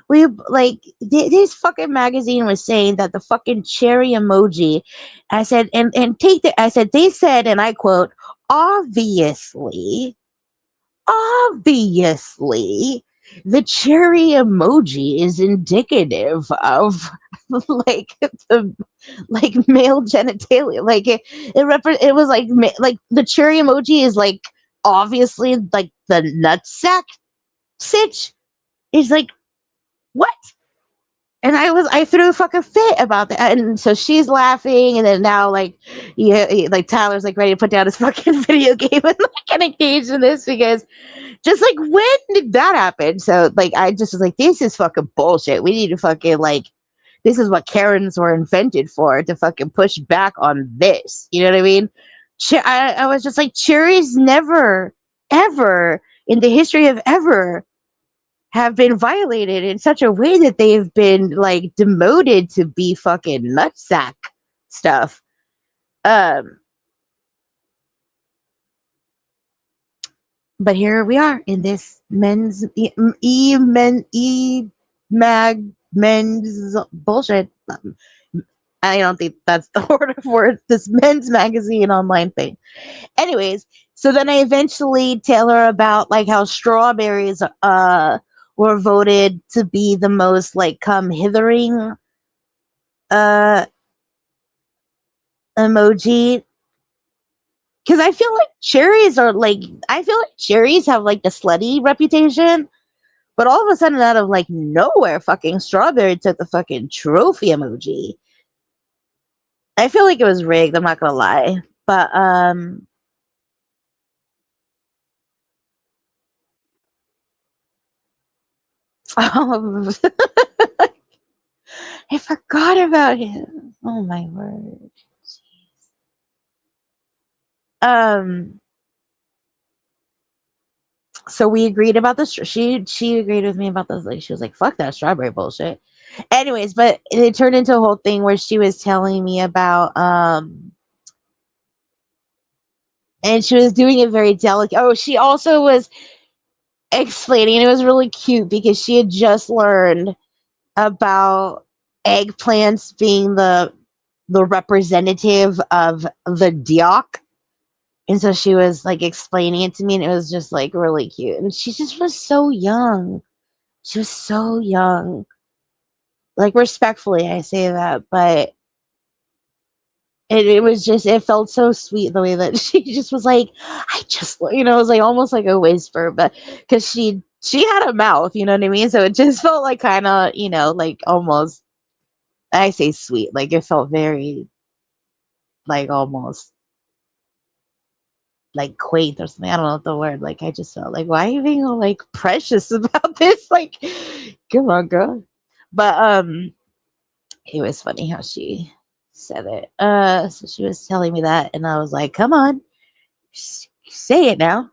We like this fucking magazine was saying that the fucking cherry emoji. I said, and take the. I said they said, and I quote, obviously, obviously, the cherry emoji is indicative of like the male genitalia. Like it was like the cherry emoji is like obviously like the nutsack sitch. Is like what? And I threw a fucking fit about that. And so she's laughing, and then now like like Tyler's like ready to put down his fucking video game and like engage in this because just like when did that happen? So like I just was like, this is fucking bullshit. We need to fucking like this is what Karens were invented for, to fucking push back on this. You know what I mean? I was just like, cherries never, ever in the history of ever have been violated in such a way that they've been like demoted to be fucking nutsack stuff. Um, but here we are in this men's mag men's bullshit. I don't think that's the word of words. This men's magazine online thing. Anyways, so then I eventually tell her about like how strawberries were voted to be the most like come hithering uh emoji, because I feel like cherries have like the slutty reputation, but all of a sudden out of like nowhere fucking strawberry took the fucking trophy emoji. I feel like it was rigged, I'm not gonna lie, but oh, I forgot about him. Oh my word. um so we agreed about this. She agreed with me about this. Like she was like, "Fuck that strawberry bullshit." Anyways, but it turned into a whole thing where she was telling me about and she was doing it very delicate. Oh, she also was explaining. It was really cute because she had just learned about eggplants being the the representative of the Diok. And so she was like explaining it to me, and it was just like really cute. And she just was so young. She was so young. Like, respectfully, I say that, but it was just, it felt so sweet the way that she just was like, I just, it was like almost like a whisper, but because she had a mouth, you know what I mean? So it just felt like kind of, like almost, I say sweet, like it felt very, like almost like quaint or something. I don't know what the word. Like I just felt like, why are you being all like precious about this? Like, come on, girl. But it was funny how she said it. So she was telling me that, and I was like, come on, say it now,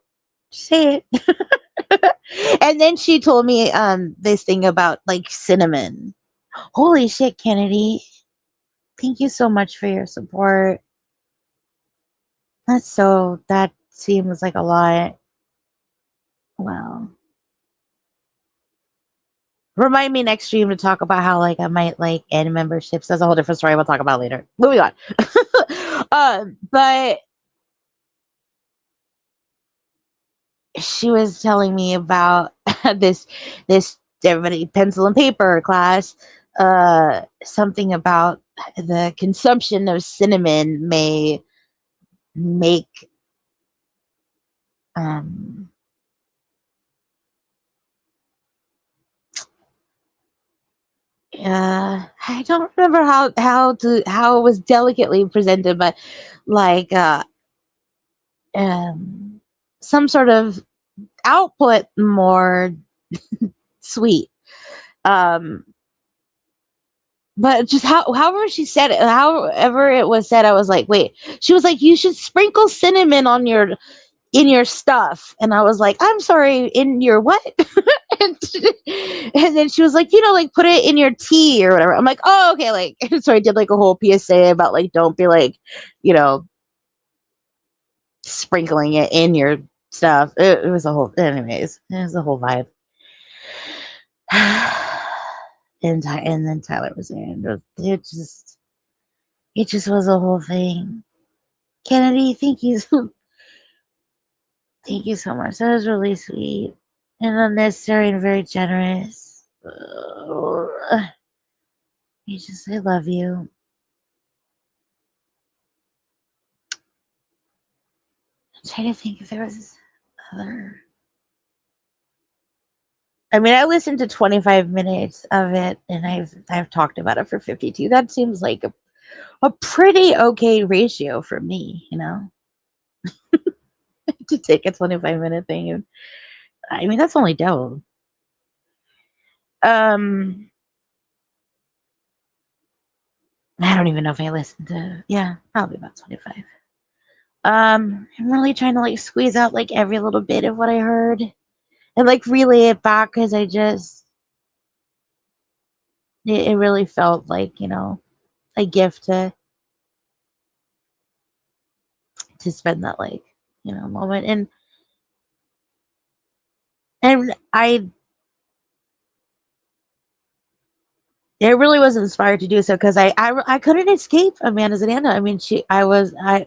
say it. And then she told me this thing about like cinnamon. Holy shit, Kennedy! Thank you so much for your support. That seems like a lot. Wow. Remind me next stream to talk about how like I might like end memberships. That's a whole different story we'll talk about later. Moving on. But she was telling me about this everybody pencil and paper class. Something about the consumption of cinnamon may make um I don't remember how it was delicately presented, but like um some sort of output more sweet. Um but just however she said it, however it was said, I was like, wait. She was like, you should sprinkle cinnamon on your stuff, and I was like, I'm sorry, in your what? and, and then she was like, like put it in your tea or whatever. I'm like, oh, okay, like so I did like a whole PSA about like don't be like, you know, sprinkling it in your stuff. It was a whole, anyways, it was a whole vibe. And then Tyler was there, and it just was a whole thing. Kennedy, thank you, thank you so much. That was really sweet and unnecessary and very generous. I love you. I'm trying to think if there was other. I mean, I listened to 25 minutes of it, and I've talked about it for 52. That seems like a pretty okay ratio for me, to take a 25-minute thing. And I mean, that's only double. Um, I don't even know if I listened to. Yeah, probably about 25. I'm really trying to like squeeze out like every little bit of what I heard and like relay it back because it really felt like a gift to spend that like moment. And I really was inspired to do so because I couldn't escape Amanda Zananda. I mean, I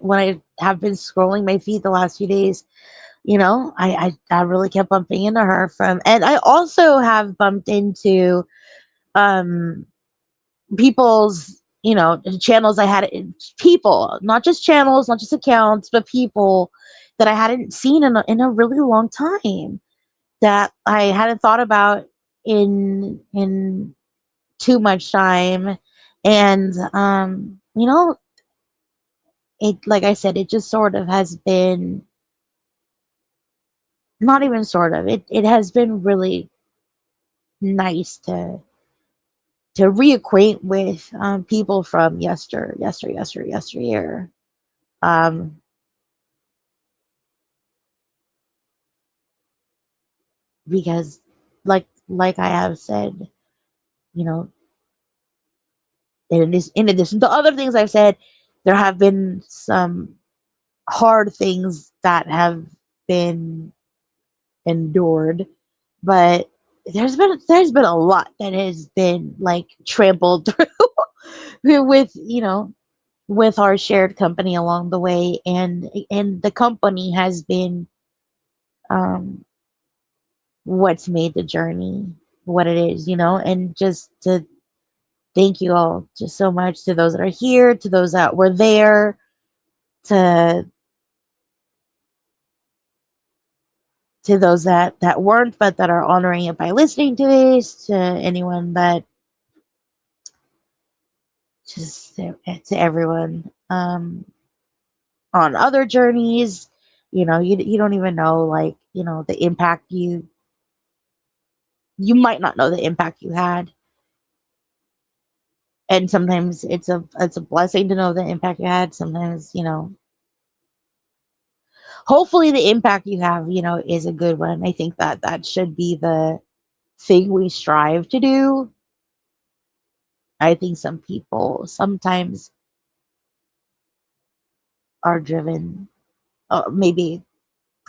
when I have been scrolling my feed the last few days, I really kept bumping into her and I also have bumped into um people's channels. I had people, not just channels, not just accounts, but people that I hadn't seen in a really long time, that I hadn't thought about in too much time. And it, like I said, it just sort of has been, not even sort of, it has been really nice to reacquaint with people from yesteryear. um because like I have said, you know in addition to other things I've said, there have been some hard things that have been endured, but there's been a lot that has been like trampled through with with our shared company along the way, and the company has been um what's made the journey what it is, and just to thank you all just so much, to those that are here, to those that were there, to those that weren't but that are honoring it by listening to this, to anyone that just to everyone on other journeys. You don't even know, like, the impact you might not know the impact you had. And sometimes it's a blessing to know the impact you had. Sometimes, hopefully the impact you have, is a good one. I think that that should be the thing we strive to do. I think some people sometimes are driven, maybe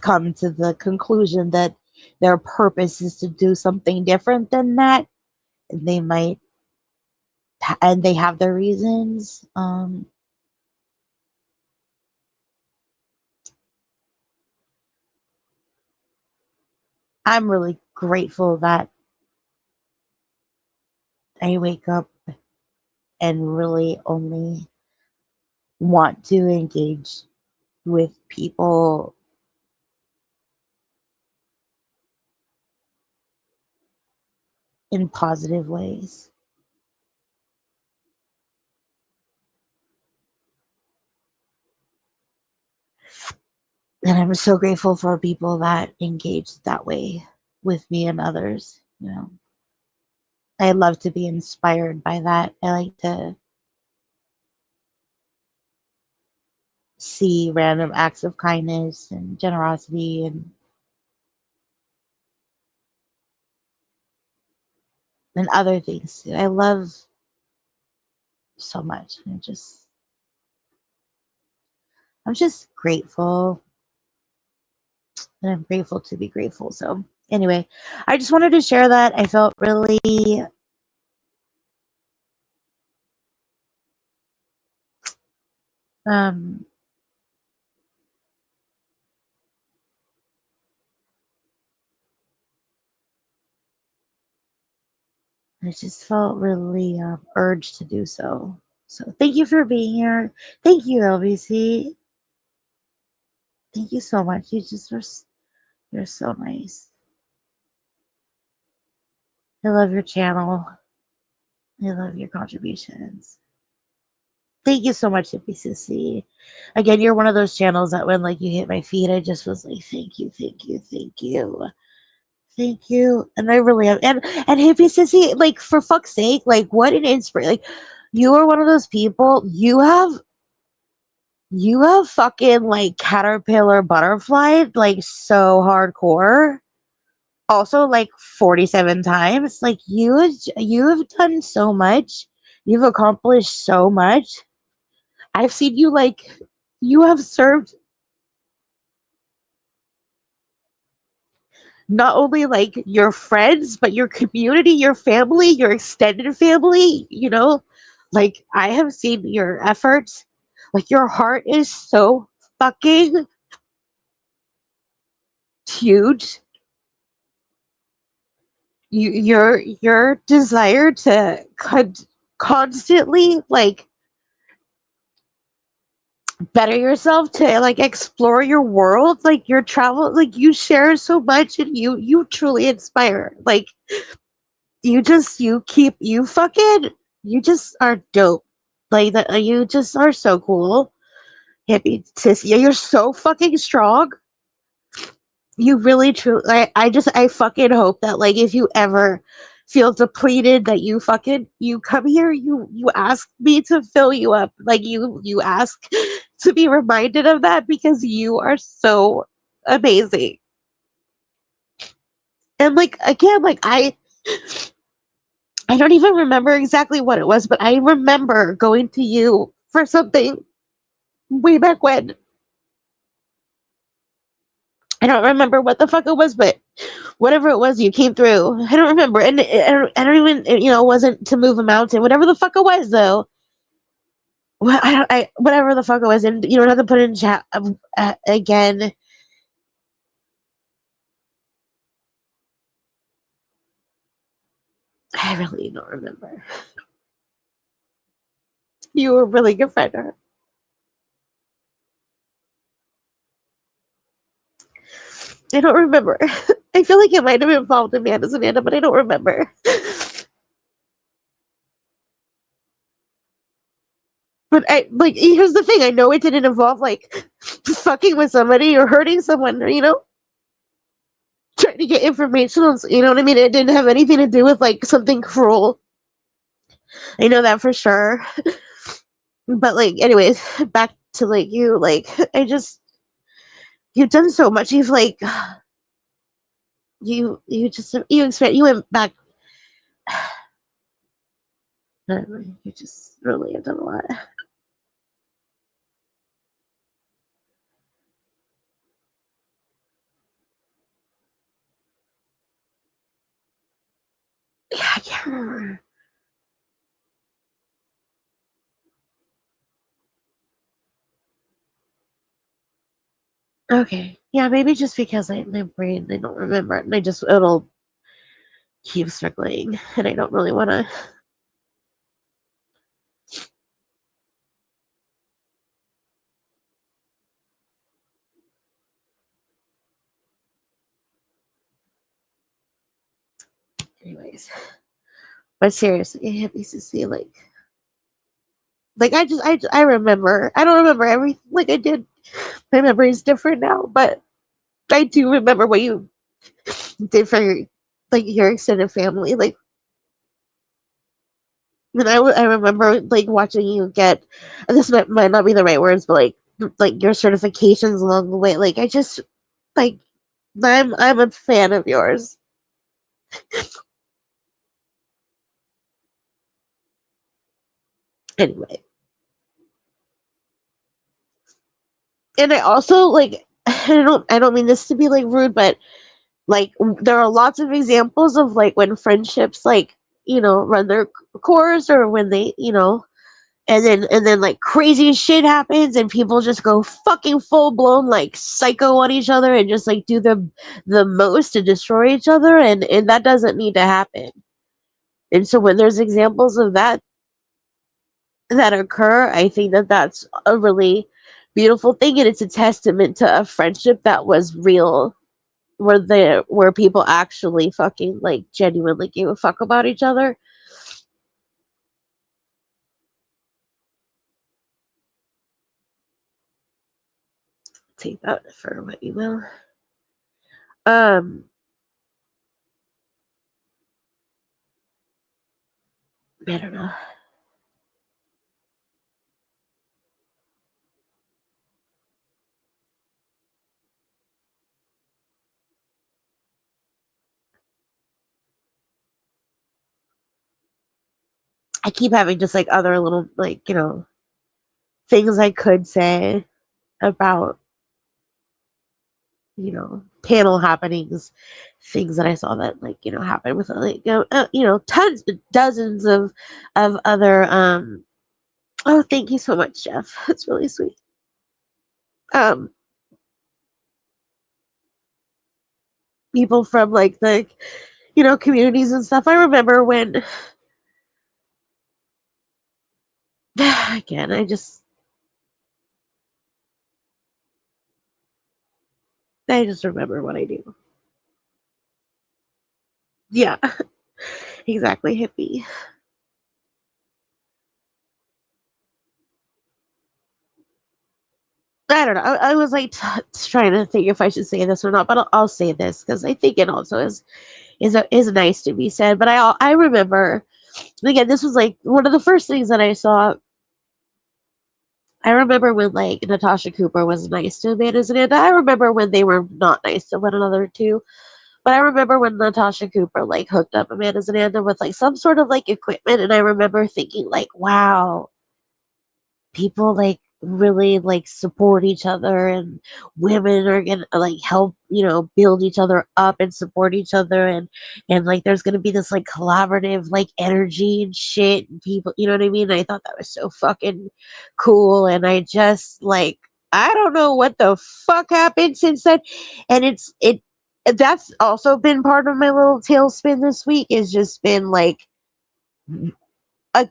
come to the conclusion that their purpose is to do something different than that. And they might, and they have their reasons. I'm really grateful that I wake up and really only want to engage with people in positive ways. And I'm so grateful for people that engage that way with me and others. I love to be inspired by that. I like to see random acts of kindness and generosity and other things too. I love so much. I'm just grateful, and I'm grateful to be grateful. So anyway, I just wanted to share that. I felt really um I just felt really urged to do so. So thank you for being here. Thank you, LBC. Thank you so much. You're so nice. I love your channel. I love your contributions. Thank you so much, Hippie Sissy. Again, you're one of those channels that when like you hit my feed, I just was like, thank you, thank you, thank you. Thank you. And I really am. And Hippie Sissy, like, for fuck's sake, like, what an inspiration. Like, you are one of those people, you have fucking like caterpillar butterfly like so hardcore. Also like 47 times. Like, you have done so much. You've accomplished so much. I've seen you, like, you have served not only like your friends, but your community, your family, your extended family, like, I have seen your efforts. Like, your heart is so fucking huge. Your desire to constantly like better yourself, to like explore your world, like your travel, like you share so much, and you truly inspire. Like, you fucking, you just are dope. Like that, you just are so cool. Hippie sis, yeah, you're so fucking strong. You really truly, I fucking hope that, like, if you ever feel depleted, that you come here, you ask me to fill you up. Like, you ask to be reminded of that, because you are so amazing. And like, again, like, I don't even remember exactly what it was, but I remember going to you for something way back when. I don't remember what the fuck it was, but whatever it was, you came through. I don't remember, and I don't even, it wasn't to move a mountain. Whatever the fuck it was, though, Well, I whatever the fuck it was, and you don't have to put it in chat again. I really don't remember. You were a really good friend to her. I don't remember. I feel like it might have involved Amanda's Amanda, but I don't remember. But I like here's the thing. I know it didn't involve like fucking with somebody or hurting someone, or, trying to get information on, you know what I mean? It didn't have anything to do with like something cruel. I know that for sure. But like, anyways, back to like you. Like, I just you've done so much. You've like you expect you went back. You just really have done a lot. Yeah, I can't remember. Okay, yeah, maybe just because my brain I don't remember it, and it'll keep struggling, and I don't really want to. Anyways, but seriously, it needs to see like I remember. I don't remember everything like I did. My memory is different now, but I do remember what you did for your extended family. Like, and I remember like watching you get. And this might not be the right words, but like your certifications along the way. Like I just like I'm a fan of yours. Anyway, and I also like I don't mean this to be like rude, but like there are lots of examples of like when friendships like run their course, or when they and then like crazy shit happens and people just go fucking full blown like psycho on each other and just like do the most to destroy each other, and that doesn't need to happen. And so when there's examples of that occur, I think that that's a really beautiful thing, and it's a testament to a friendship that was real, where people actually fucking like genuinely give a fuck about each other. Take that for what you will. um I don't know. I keep having just like other little like things I could say about panel happenings, things that I saw that like happen with like tons, dozens of other oh, thank you so much, Jeff. That's really sweet. um People from like the communities and stuff. I remember when again I just remember what I do. Yeah. Exactly, hippie. I don't know. I was like trying to think if I should say this or not, but I'll say this because I think it also is nice to be said. But I remember again, this was like one of the first things that I saw. I remember when like Natasha Cooper was nice to Amanda Zananda. I remember when they were not nice to one another too. But I remember when Natasha Cooper like hooked up Amanda Zananda with like some sort of like equipment, and I remember thinking like, wow, people like really like support each other, and women are gonna like help, build each other up and support each other, and like there's gonna be this like collaborative like energy and shit, and people, you know what I mean? I thought that was so fucking cool, and I just like, I don't know what the fuck happened since then. And that's also been part of my little tailspin this week, is just been like uh,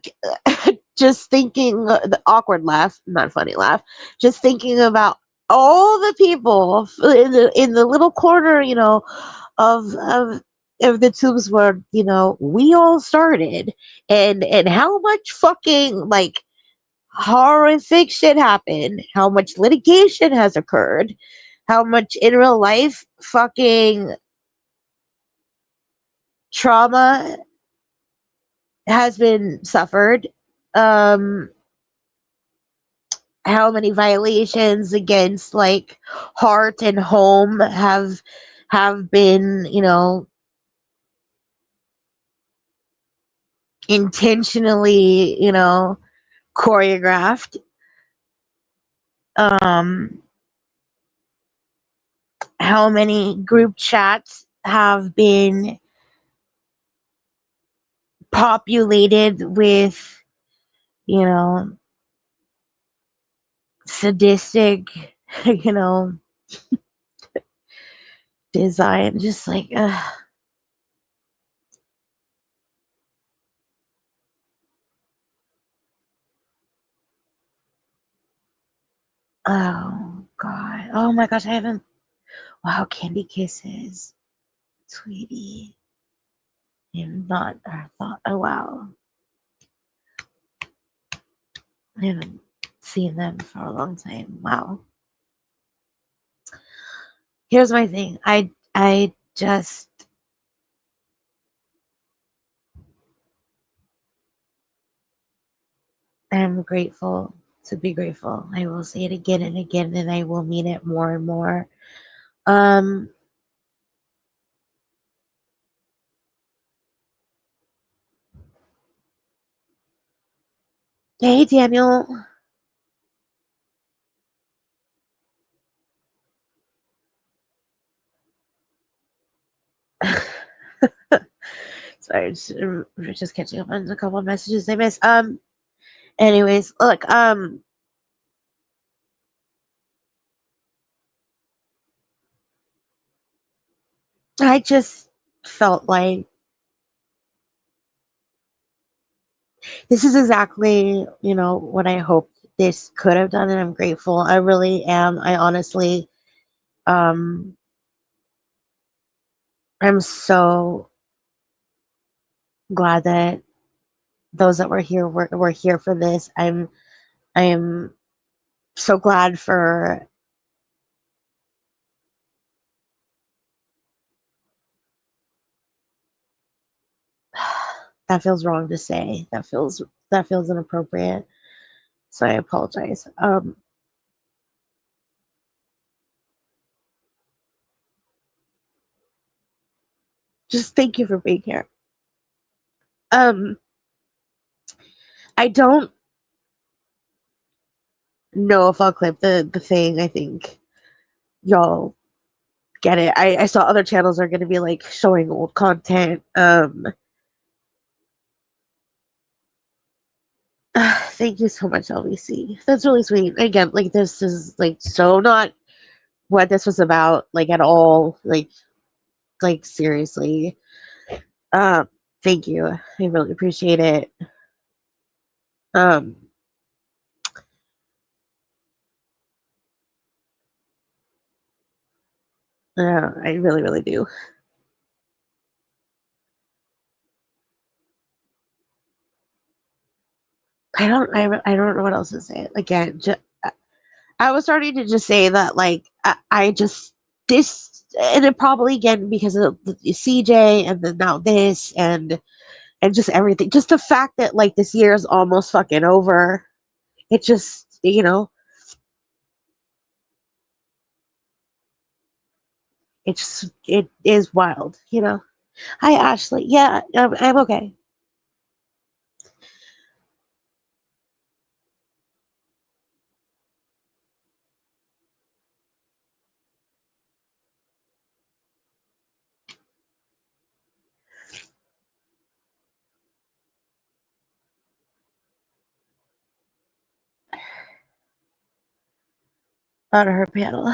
just thinking, the awkward laugh, not funny laugh, just thinking about all the people in the little corner, of the tubes where, we all started, and how much fucking like horrific shit happened, how much litigation has occurred, how much in real life fucking trauma has been suffered, um how many violations against like heart and home have been, intentionally, choreographed, um how many group chats have been populated with, you know sadistic, you know design, just like, oh god, oh my gosh, I haven't, wow, candy kisses, sweetie, and not, I thought, oh wow, I haven't seen them for a long time. Wow. Here's my thing. I just am grateful to be grateful. I will say it again and again, and I will mean it more and more. Um, hey Daniel. Sorry, just catching up on a couple of messages I missed. Anyways, look, I just felt like this is exactly, what I hoped this could have done, and I'm grateful. I really am. I honestly, um, I'm so glad that those that were here were here for this. I am so glad for, that feels wrong to say. That feels inappropriate. So I apologize. Just thank you for being here. Um I don't know if I'll clip the thing. I think y'all get it. I saw other channels are gonna be like showing old content. Thank you so much, LVC. That's really sweet. Again, like this is like so not what this was about, like at all. Like seriously. Um, Thank you. I really appreciate it. Um, I really, really do. I don't know what else to say. Again, I was starting to just say that, like, I just, this, and it probably again because of the CJ, and then now this, and just everything. Just the fact that like this year is almost fucking over. It just, it is wild. Hi Ashley. Yeah, I'm okay. on her panel.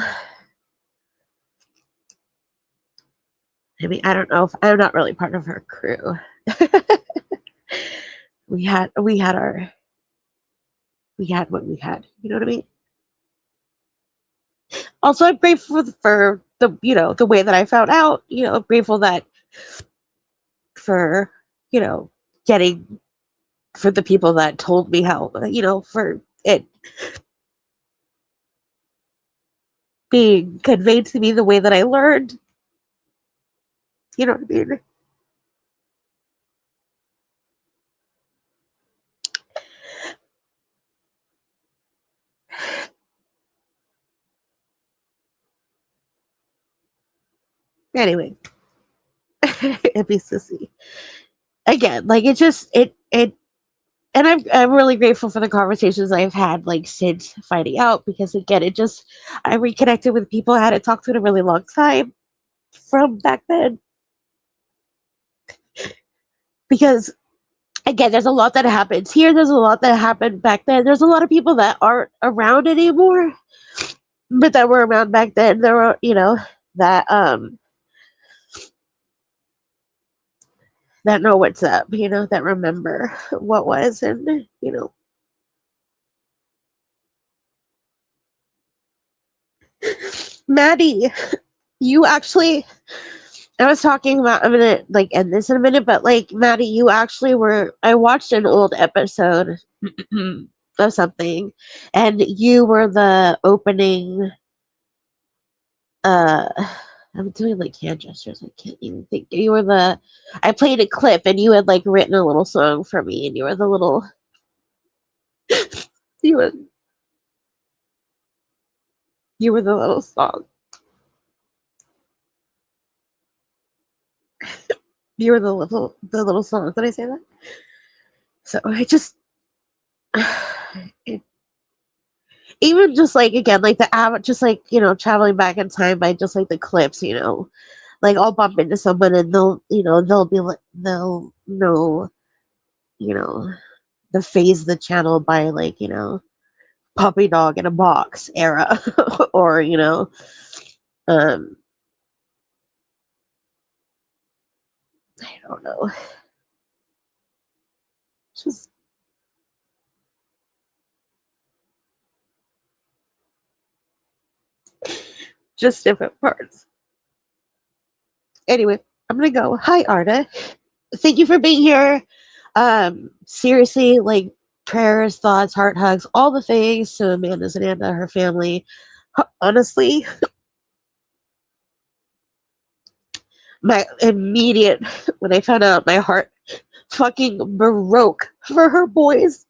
I mean, I don't know if I'm not really part of her crew. We had what we had. You know what I mean? Also, I'm grateful for the the way that I found out. I'm grateful that for getting for the people that told me how for it being conveyed to me the way that I learned. You know what I mean? Anyway, it'd be sissy again. Like it and I'm really grateful for the conversations I've had like since finding out because again I reconnected with people I hadn't talked to in a really long time from back then because again there's a lot that happens here, there's a lot that happened back then, there's a lot of people that aren't around anymore but that were around back then. There were that that know what's up, that remember what was, and Maddie, you actually, I was talking about, I'm gonna like end this in a minute, but like Maddie, you actually were, I watched an old episode of something, and you were the opening, uh, I'm doing like hand gestures, I can't even think. You were I played a clip and you had like written a little song for me, and you were the little, you were, you were the little song. You were the little song. Did I say that? So I just, it, even just like again, like just like traveling back in time by just like the clips, like I'll bump into someone and they'll be like they'll know you know the phase the channel by like puppy dog in a box era or um I don't know, just different parts. Anyway, I'm gonna go. Hi, Arda. Thank you for being here. Seriously, like prayers, thoughts, heart hugs, all the things to Amanda's Ananda, her family. Honestly, my immediate when I found out, my heart fucking broke for her boys,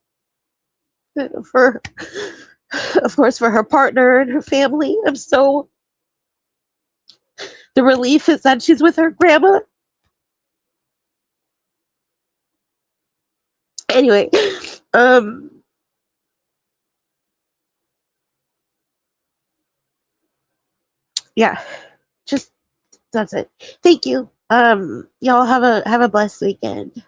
for of course for her partner and her family. The relief is that she's with her grandma. Anyway, um, yeah, just that's it. Thank you. Y'all have a blessed weekend.